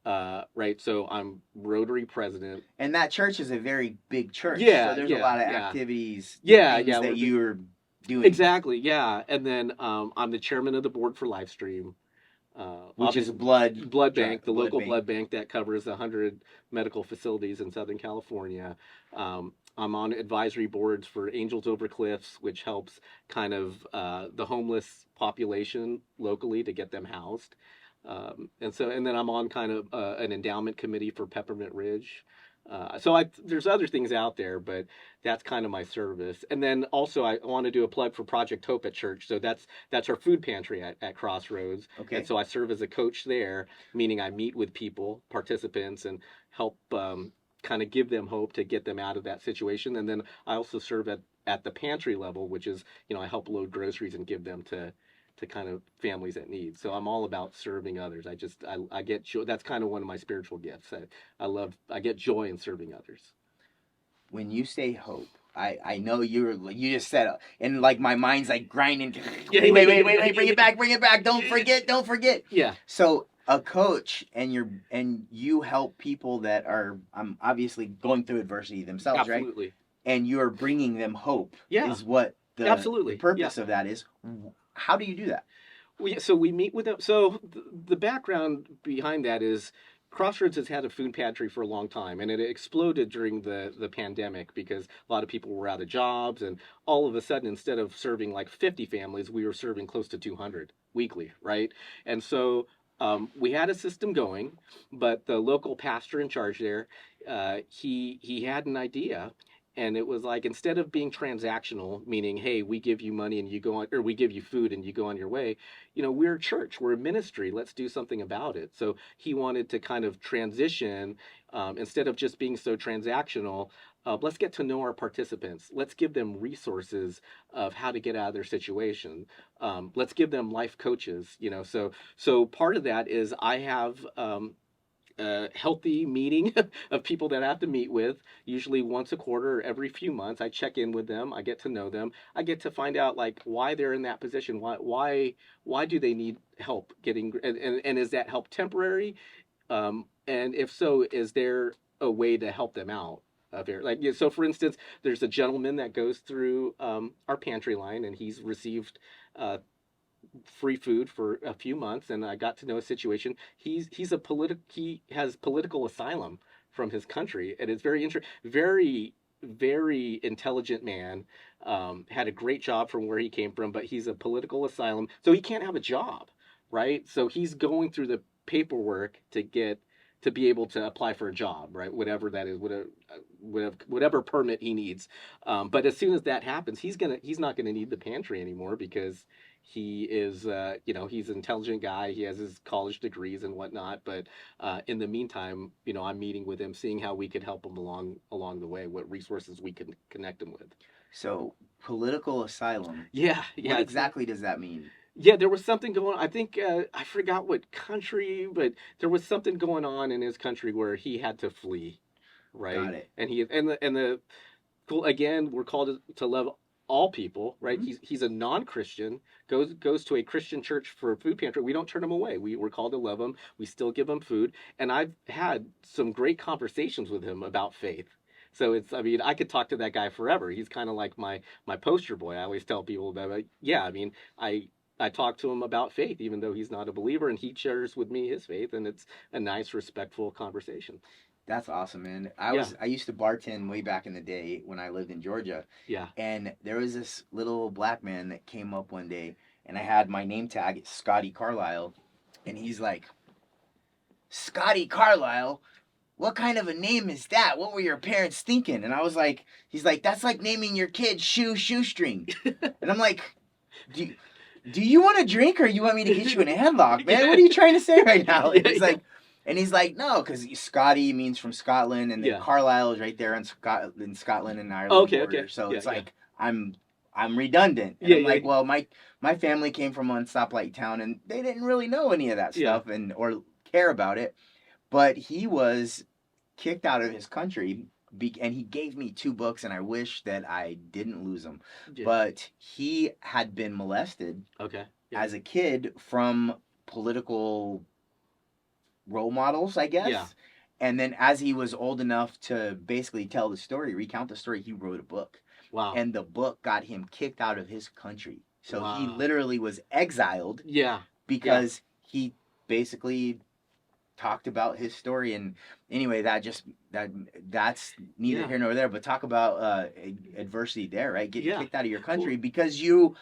Right, so I'm Rotary president, and that church is a very big church. Yeah, so there's a lot of activities, things that you're doing. Exactly, yeah. And then I'm the chairman of the board for Livestream, which is a blood bank, the local blood bank that covers 100 medical facilities in Southern California. I'm on advisory boards for Angels Over Cliffs, which helps kind of the homeless population locally to get them housed. And then I'm on kind of an endowment committee for Peppermint Ridge. There's other things out there, but that's kind of my service. And then also I want to do a plug for Project Hope at church. So that's our food pantry at Crossroads. Okay. And so I serve as a coach there, meaning I meet with people, participants, and help kind of give them hope to get them out of that situation. And then I also serve at the pantry level, which is, I help load groceries and give them to kind of families that need. So I'm all about serving others. I get joy. That's kind of one of my spiritual gifts. I get joy in serving others. When you say hope, I know you just said it, and like my mind's like grinding. Wait, bring it back. Don't forget. Yeah. So a coach and you help people that are obviously going through adversity themselves, right? Absolutely. And you're bringing them hope. Yeah. Is what the purpose of that is. How do you do that? So we meet with them. So the background behind that is Crossroads has had a food pantry for a long time, and it exploded during the pandemic because a lot of people were out of jobs, and all of a sudden, instead of serving like 50 families, we were serving close to 200 weekly, right? And so we had a system going, but the local pastor in charge there, he had an idea. And it was like, instead of being transactional, meaning, hey, we give you money and you go on, or we give you food and you go on your way, we're a church, we're a ministry, let's do something about it. So he wanted to kind of transition, instead of just being so transactional, let's get to know our participants. Let's give them resources of how to get out of their situation. Let's give them life coaches, So part of that is I have a healthy meeting of people that I have to meet with, usually once a quarter or every few months. I check in with them. I get to know them. I get to find out like why they're in that position. Why do they need help getting, and is that help temporary? And if so, is there a way to help them out? So for instance, there's a gentleman that goes through our pantry line, and he's received free food for a few months, and I got to know his situation. He has political asylum from his country, and it's very, very intelligent man. Had a great job from where he came from, but he's a political asylum, so he can't have a job, right? So he's going through the paperwork to be able to apply for a job, right? Whatever that is, whatever permit he needs. But as soon as that happens, he's not gonna need the pantry anymore because he is, he's an intelligent guy. He has his college degrees and whatnot. But in the meantime, I'm meeting with him, seeing how we could help him along the way, what resources we can connect him with. So political asylum. Yeah. What exactly does that mean? Yeah, there was something going on. I think I forgot what country, but there was something going on in his country where he had to flee, right? Got it. And again, we're called to love all people, right? Mhm. He's a non-Christian, goes to a Christian church for a food pantry. We don't turn him away. We're called to love him. We still give him food. And I've had some great conversations with him about faith. So it's, I mean, I could talk to that guy forever. He's kind of like my poster boy. I always tell people that, like, yeah, I mean, I talk to him about faith, even though he's not a believer, and he shares with me his faith, and it's a nice, respectful conversation. That's awesome, man. Yeah, I used to bartend way back in the day when I lived in Georgia, yeah, and there was this little black man that came up one day, and I had my name tag, it's Scotty Carlisle, and he's like, Scotty Carlisle, what kind of a name is that? What were your parents thinking? And I was like, he's like, that's like naming your kid Shoestring. And I'm like, do you, do you want a drink or you want me to get you in a headlock, man? What are you trying to say right now? And yeah, yeah, he's like, no, because Scotty means from Scotland, and then yeah. Carlisle is right there in Scotland and Ireland Okay, border. okay, So yeah, it's yeah, like I'm redundant, and yeah, I'm yeah, like, well, my family came from one stoplight town, and they didn't really know any of that yeah, stuff and or care about it. But he was kicked out of his country, and he gave me two books, and I wish that I didn't lose them. yeah. But he had been molested Okay, yeah, as a kid from political role models, I yeah. guess. And then as he was old enough to basically tell the story, recount the story, he wrote a book. Wow, And the book got him kicked out of his country. So he wow. literally was exiled Yeah, yeah, because he basically talked about his story. And anyway, that's neither yeah, here nor there, but talk about adversity there, right? Getting yeah. kicked out of your Well, country because you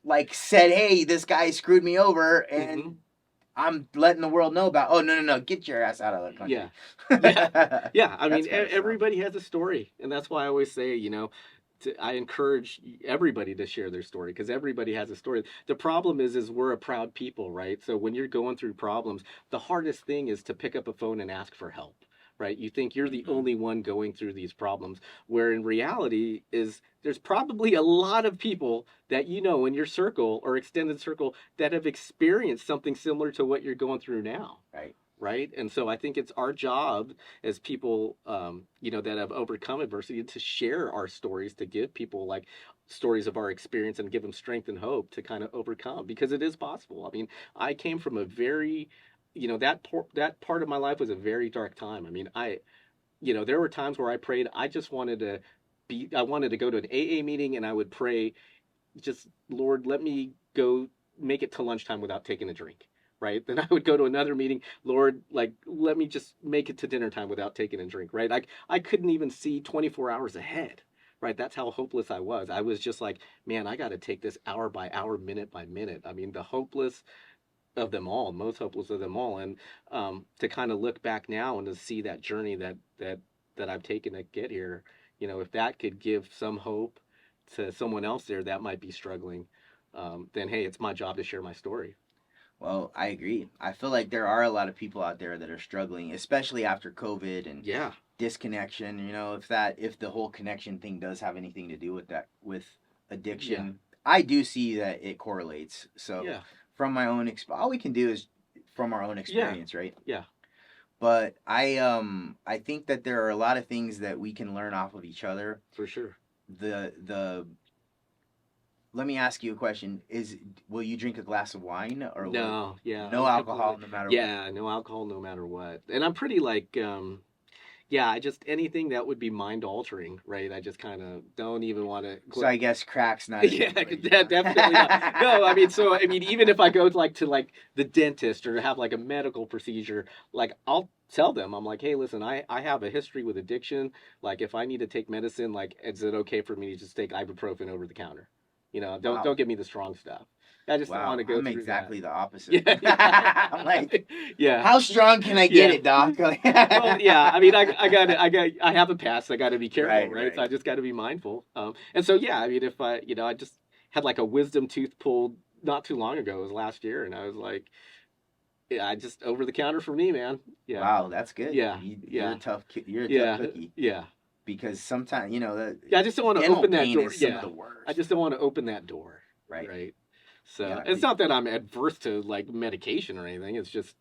like said, hey, this guy screwed me over, hmm. and I'm letting the world know about. Oh, no, get your ass out of the Yeah, country. yeah, yeah. I mean, That's messed up. everybody has a story, and that's why I always say, I encourage everybody to share their story because everybody has a story. The problem is we're a proud people, right? So when you're going through problems, the hardest thing is to pick up a phone and ask for help, right? You think you're the Hmm. only one going through these problems, where in reality is there's probably a lot of people that you know in your circle or extended circle that have experienced something similar to what you're going through now, Right. right? And so I think it's our job as people, that have overcome adversity to share our stories, to give people like stories of our experience and give them strength and hope to kind of overcome because it is possible. I mean, I came from a very, that part of my life was a very dark time. I mean, there were times where I prayed. I wanted to go to an AA meeting and I would pray, just Lord, let me go make it to lunchtime without taking a drink. Right. Then I would go to another meeting. Lord, like, let me just make it to dinner time without taking a drink. Right. I couldn't even see 24 hours ahead. Right. That's how hopeless I was. I was just like, man, I got to take this hour by hour, minute by minute. I mean, the hopeless of them all, most hopeless of them all. And to kind of look back now and to see that journey that I've taken to get here, if that could give some hope to someone else there that might be struggling, then hey, it's my job to share my story. Well, I agree. I feel like there are a lot of people out there that are struggling, especially after COVID and Yeah, disconnection. If the whole connection thing does have anything to do with that, with yeah, addiction, I do see that it correlates. So yeah, from my own all we can do is from our own yeah, experience, right? yeah, But I think that there are a lot of things that we can learn off of each other. for sure. The Let me ask you a question: will you drink a glass of wine, or will No, yeah, no completely. alcohol no matter what? Yeah, no alcohol, no matter what. And I'm pretty like, yeah, I just anything that would be mind altering, right? I just kind of don't even want So to. I guess crack's not a Yeah, thing for you, definitely not. No, huh? I mean, so I mean, even if I go to like the dentist or have like a medical procedure, like I'll tell them, I'm like, hey, listen, I have a history with addiction. Like, if I need to take medicine, like, is it okay for me to just take ibuprofen over the counter? Don't Wow, give me the strong stuff. I just don't want wow, to go I'm through that. exactly the opposite. Yeah, I'm like, yeah, how strong can I get yeah. it, doc? Well, yeah. I mean, I have a past. I got to be careful, Right, right? So right. I just got to be mindful. And so yeah, I mean, if I just had like a wisdom tooth pulled not too long ago. It was last year, and I was like, yeah, I just over the counter for me, man. Yeah, Wow, that's good. yeah, You're yeah, a tough yeah, cookie, yeah. because sometimes the Yeah, I just don't want to dental open that pain door. is some of Yeah, the I worst. just don't want to open that door, Right. right? So Yeah. it's not that I'm adverse to like medication or anything. It's just,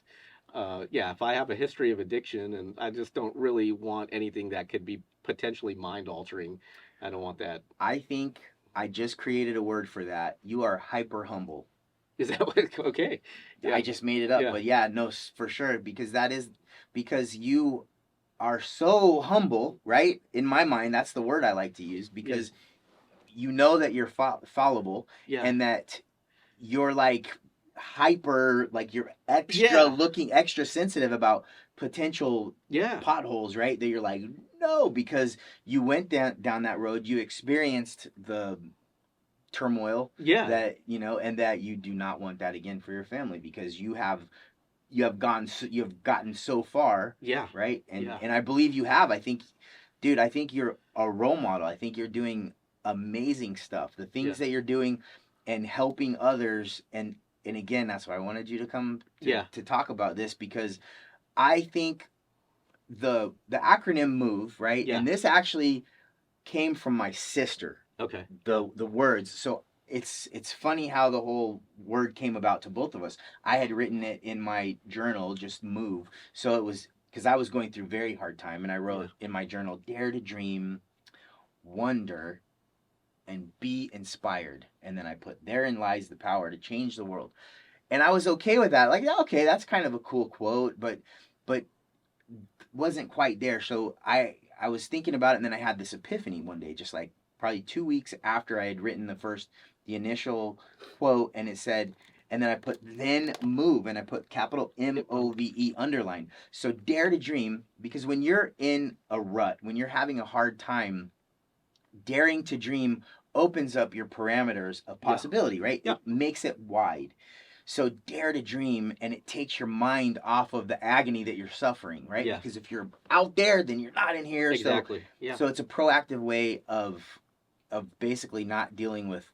yeah, if I have a history of addiction and I just don't really want anything that could be potentially mind altering, I don't want that. I think I just created a word for that. You are hyper humble. Is that what? Okay. Yeah. I just made it up, Yeah. but yeah, no, for sure, because you are so humble, right? In my mind, that's the word I like to use because you know that you're fallible Yeah. and that you're like hyper, like you're extra Yeah. looking extra sensitive about potential Yeah. potholes, right? That you're like, no, because you went down that road, you experienced the turmoil Yeah. that and that you do not want that again for your family because you have gotten so far, Yeah. right? Yeah. And I believe you have. I think, dude, I think you're a role model. I think you're doing amazing stuff. The things that you're doing and helping others, and again, that's why I wanted you to come to talk about this, because I think the acronym MOVE, right? Yeah. And this actually came from my sister. Okay. The words. So it's funny how the whole word came about to both of us. I had written it in my journal, just move. So it was because I was going through very hard time, and I wrote in my journal, dare to dream, wonder, and be inspired. And then I put, therein lies the power to change the world. And I was okay with that. Like, yeah, okay, that's kind of a cool quote, but wasn't quite there. So I was thinking about it, and then I had this epiphany one day, just like probably 2 weeks after I had written the initial quote, and it said, and then I put then move, and I put capital MOVE underline. So dare to dream, because when you're in a rut, when you're having a hard time, daring to dream opens up your parameters of possibility, right? Yeah. It makes it wide. So dare to dream, and it takes your mind off of the agony that you're suffering, right? Yeah. Because if you're out there, then you're not in here. Exactly. So it's a proactive way of basically not dealing with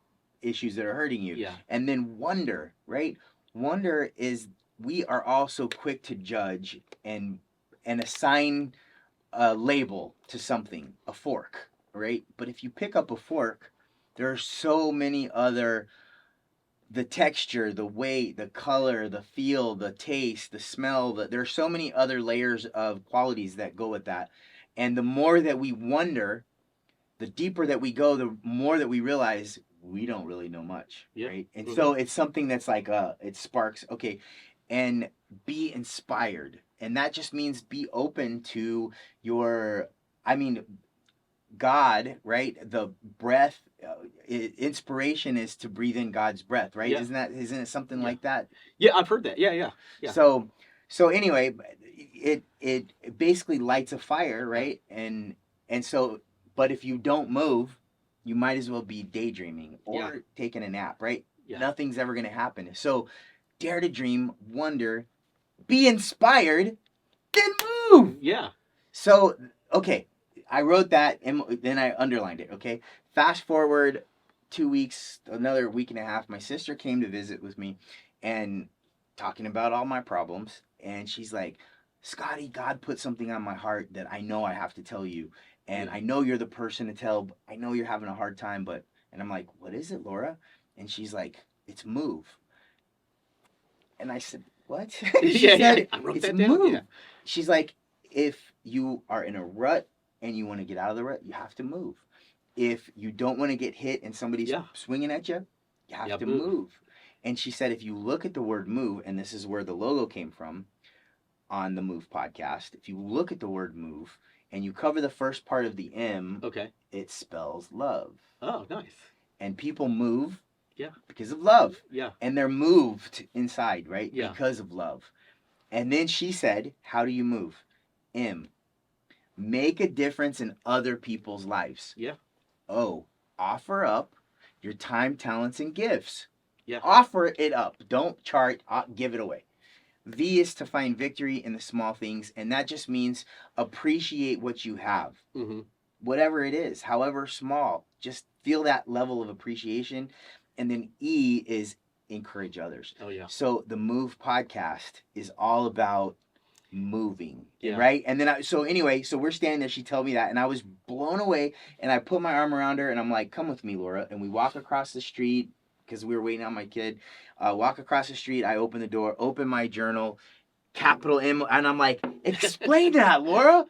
issues that are hurting you. Yeah. And then wonder, right? Wonder is, we are all so quick to judge and assign a label to something, a fork, right? But if you pick up a fork, there are so many other, the texture, the weight, the color, the feel, the taste, the smell, there are so many other layers of qualities that go with that. And the more that we wonder, the deeper that we go, the more that we realize we don't really know much, right? And so it's something that's like it sparks, okay, and be inspired. And that just means be open to God, right? The breath, inspiration is to breathe in God's breath, right? Yeah. Isn't it something like that? Yeah, I've heard that. Yeah. So anyway, it basically lights a fire, right? And so, but if you don't move, you might as well be daydreaming or taking a nap, right? Yeah. Nothing's ever going to happen. So dare to dream, wonder, be inspired, then move. Yeah. So, okay, I wrote that and then I underlined it, okay? Fast forward 2 weeks, another week and a half, my sister came to visit with me and talking about all my problems. And she's like, Scotty, God put something on my heart that I know I have to tell you. And I know you're the person to tell. I know you're having a hard time, and I'm like, what is it, Laura? And she's like, it's move. And I said, what? She said, I wrote it's that down. move. Yeah. She's like, if you are in a rut and you want to get out of the rut, you have to move. If you don't want to get hit and somebody's swinging at you, you have to move. And she said, if you look at the word move, and this is where the logo came from on the Move podcast, if you look at the word move and you cover the first part of the M, it spells love. Oh, nice. And people move because of love. Yeah. And they're moved inside, right? Yeah. Because of love. And then she said, how do you move? M. Make a difference in other people's lives. Yeah. O. Offer up your time, talents, and gifts. Yeah. Offer it up. Don't chart, give it away. V is to find victory in the small things, and that just means appreciate what you have. Mm-hmm. Whatever it is, however small, just feel that level of appreciation. And then E is encourage others. Oh, yeah. So the Move podcast is all about moving, right? And then so we're standing there, she told me that, and I was blown away, and I put my arm around her, and I'm like, come with me, Laura. And we walk across the street, because we were waiting on my kid. Walk across the street, I open the door, open my journal, capital M, and I'm like, explain that, Laura.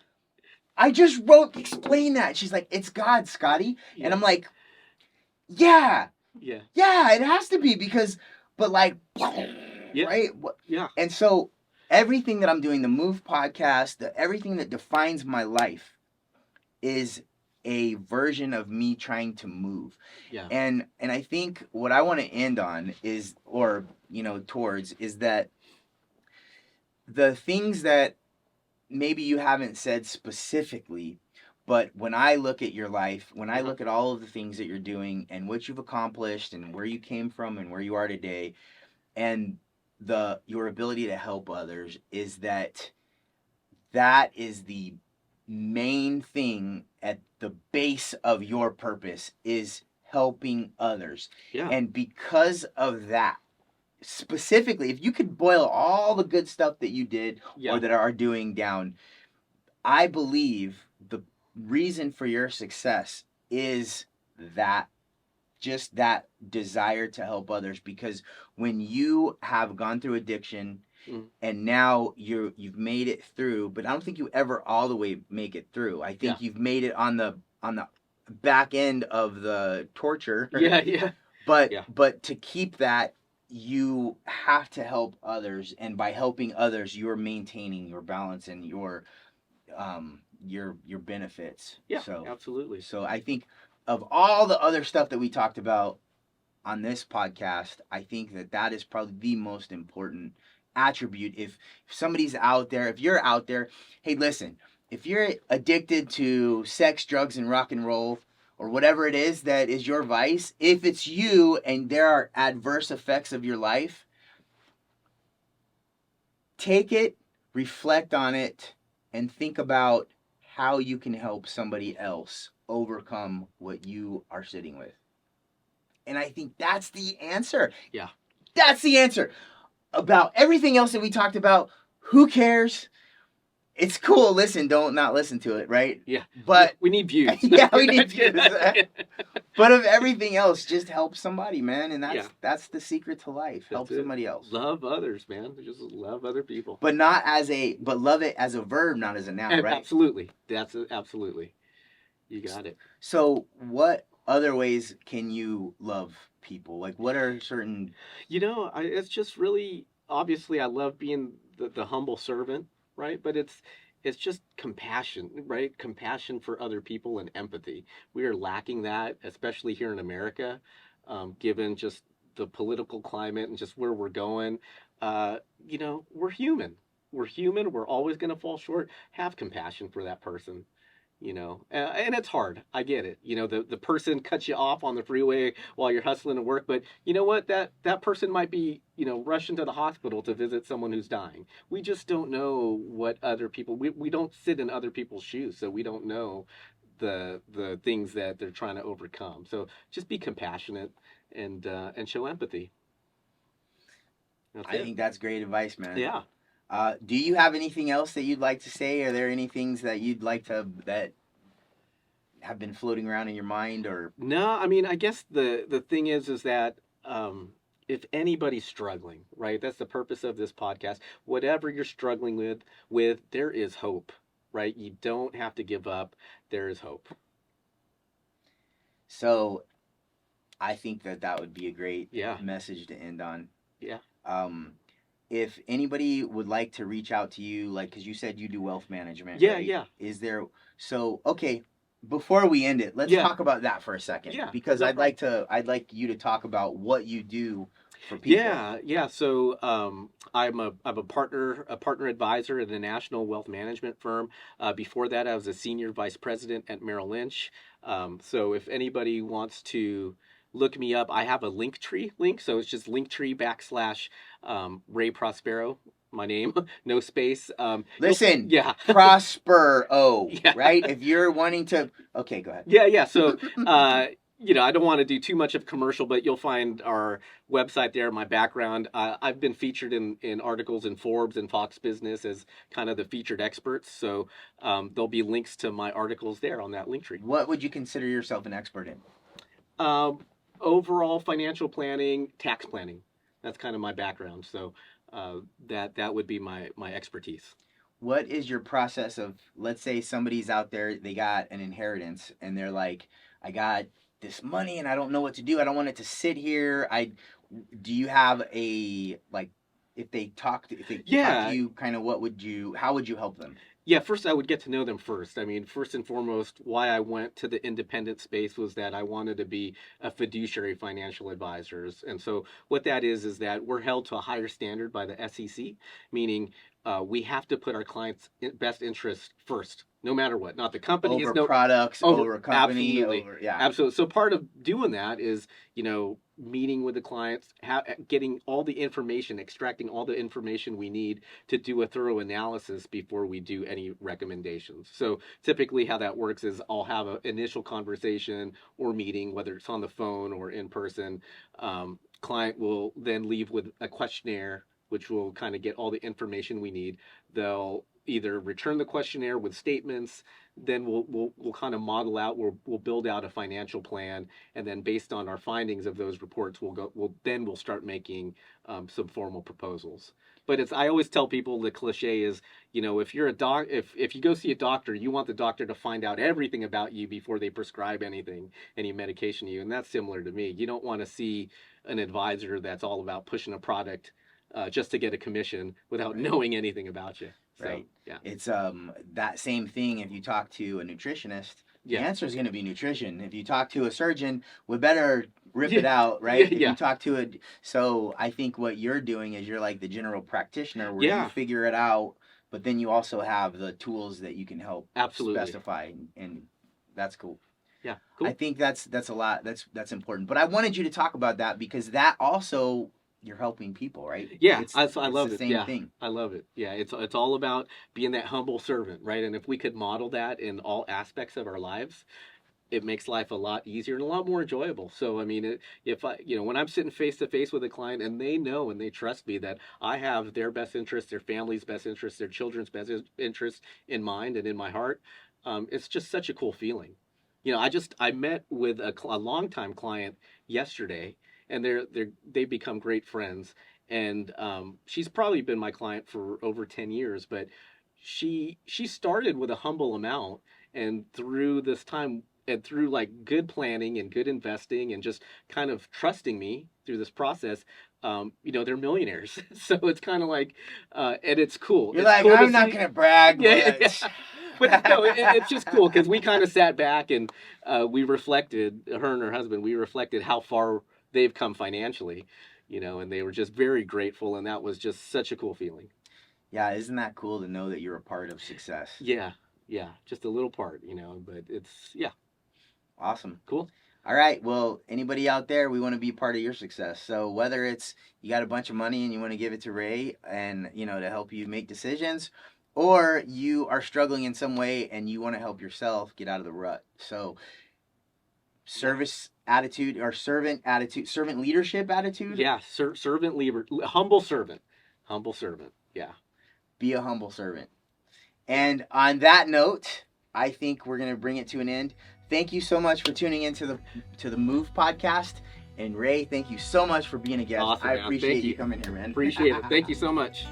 I just wrote, explain that. She's like, it's God, Scotty. Yeah. And I'm like, Yeah. Yeah. Yeah, it has to be because, but like, Yeah. right? Yeah. And so everything that I'm doing, the Move podcast, everything that defines my life is a version of me trying to move. Yeah. And I think what I want to end on is, or, towards, is that the things that maybe you haven't said specifically, but when I look at your life, when I look at all of the things that you're doing and what you've accomplished and where you came from and where you are today, and your ability to help others, is that is the main thing at the base of your purpose, is helping others. Yeah. And because of that, specifically, if you could boil all the good stuff that you did Yeah. or that are doing down, I believe the reason for your success is that, just that desire to help others. Because when you have gone through addiction and now you've made it through, but I don't think you ever all the way make it through. I think you've made it on the back end of the torture. Yeah. Yeah. But to keep that, you have to help others, and by helping others, you're maintaining your balance and your benefits. Yeah. So Absolutely. So I think of all the other stuff that we talked about on this podcast, I think that is probably the most important attribute. If somebody's out there, if you're out there, hey, listen, if you're addicted to sex, drugs, and rock and roll, or whatever it is that is your vice, if it's you and there are adverse effects of your life, take it, reflect on it, and think about how you can help somebody else overcome what you are sitting with. And I think that's the answer. Yeah. That's the answer. About everything else that we talked about, who cares? It's cool. Listen, don't not listen to it, right? Yeah. But we need views. Yeah, we need views. But of everything else, just help somebody, man. And that's the secret to life. Help somebody else. Love others, man. Just love other people. But love it as a verb, not as a noun, right? Absolutely. Absolutely. You got it. So what other ways can you love people? Like, what are certain... It's just really, obviously I love being the humble servant, right? But it's just compassion, right? Compassion for other people and empathy. We are lacking that, especially here in America, given just the political climate and just where we're going. We're human. We're human. We're always going to fall short. Have compassion for that person. And it's hard. I get it. The person cuts you off on the freeway while you're hustling to work, but you know what? That person might be, rushing to the hospital to visit someone who's dying. We just don't know what other people, we don't sit in other people's shoes, so we don't know the things that they're trying to overcome. So just be compassionate and show empathy. I think that's great advice, man. Yeah. Do you have anything else that you'd like to say? Are there any things that you'd like that have been floating around in your mind? Or no? I mean, I guess the thing is that if anybody's struggling, right? That's the purpose of this podcast. Whatever you're struggling with, there is hope, right? You don't have to give up. There is hope. So, I think that would be a great message to end on. Yeah. If anybody would like to reach out to you, like, because you said you do wealth management, yeah, right? Yeah. Is there? So, okay, before we end it, let's talk about that for a second. Yeah. Because I'd like you to talk about what you do for people. Yeah. So, I'm a partner advisor at a national wealth management firm. Before that, I was a senior vice president at Merrill Lynch. So, if anybody wants to look me up, I have a Linktree link. So it's just Linktree / Ray Prospero, my name, no space. Listen, Prospero, right? If you're wanting to, okay, go ahead. Yeah. So, I don't want to do too much of commercial, but you'll find our website there, my background. I've been featured in articles in Forbes and Fox Business as kind of the featured experts. So there'll be links to my articles there on that Linktree. What would you consider yourself an expert in? Overall financial planning, tax planning. That's kind of my background. So that would be my expertise. What is your process of, let's say somebody's out there, they got an inheritance and they're like, I got this money and I don't know what to do. I don't want it to sit here. Do you have a, like, if they talk to Yeah. you, kind of how would you help them? Yeah, first I would get to know them first. I mean, first and foremost, why I went to the independent space was that I wanted to be a fiduciary financial advisors. And so what that is that we're held to a higher standard by the SEC, meaning we have to put our clients' best interest first, no matter what. Not the company Over products, over company, absolutely, yeah. absolutely. So part of doing that is, meeting with the clients, getting all the information, extracting all the information we need to do a thorough analysis before we do any recommendations. So typically how that works is I'll have an initial conversation or meeting, whether it's on the phone or in person. Client will then leave with a questionnaire, which will kind of get all the information we need. They'll either return the questionnaire with statements, then we'll kind of model out, we'll build out a financial plan, and then based on our findings of those reports, we'll start making some formal proposals. But I always tell people the cliche is, if you're if you go see a doctor, you want the doctor to find out everything about you before they prescribe any medication to you, and that's similar to me. You don't want to see an advisor that's all about pushing a product just to get a commission without knowing anything about you. So, right. Yeah. It's that same thing. If you talk to a nutritionist, the answer is going to be nutrition. If you talk to a surgeon, we better rip it out, right? If you talk to so I think what you're doing is you're like the general practitioner where you figure it out, but then you also have the tools that you can help specify, and that's cool. Yeah, cool. I think that's a lot. That's important. But I wanted you to talk about that because that also, you're helping people, right? Yeah, I love it. Same thing. I love it. Yeah, it's all about being that humble servant, right? And if we could model that in all aspects of our lives, it makes life a lot easier and a lot more enjoyable. So, I mean, when I'm sitting face to face with a client and they know and they trust me that I have their best interest, their family's best interest, their children's best interest in mind and in my heart, it's just such a cool feeling. I met with a longtime client yesterday, and they've become great friends. And she's probably been my client for over 10 years, but she started with a humble amount, and through this time and through like good planning and good investing and just kind of trusting me through this process, they're millionaires. So it's kind of like, and it's cool. You're like, I'm not going to brag, but... But no, it's just cool because we kind of sat back and we reflected, her and her husband, we reflected how far they've come financially, and they were just very grateful, and that was just such a cool feeling. Yeah, isn't that cool to know that you're a part of success? Yeah, just a little part, but it's, Awesome. Cool. All right, well, anybody out there, we want to be part of your success. So whether it's you got a bunch of money and you want to give it to Ray and, to help you make decisions, or you are struggling in some way and you want to help yourself get out of the rut. So service attitude or servant leadership attitude. Yeah, servant leader, humble servant. Yeah. Be a humble servant. And on that note, I think we're going to bring it to an end. Thank you so much for tuning into the Move podcast. And Ray, thank you so much for being a guest. Awesome, I appreciate you coming here, man. Appreciate it. Thank you so much.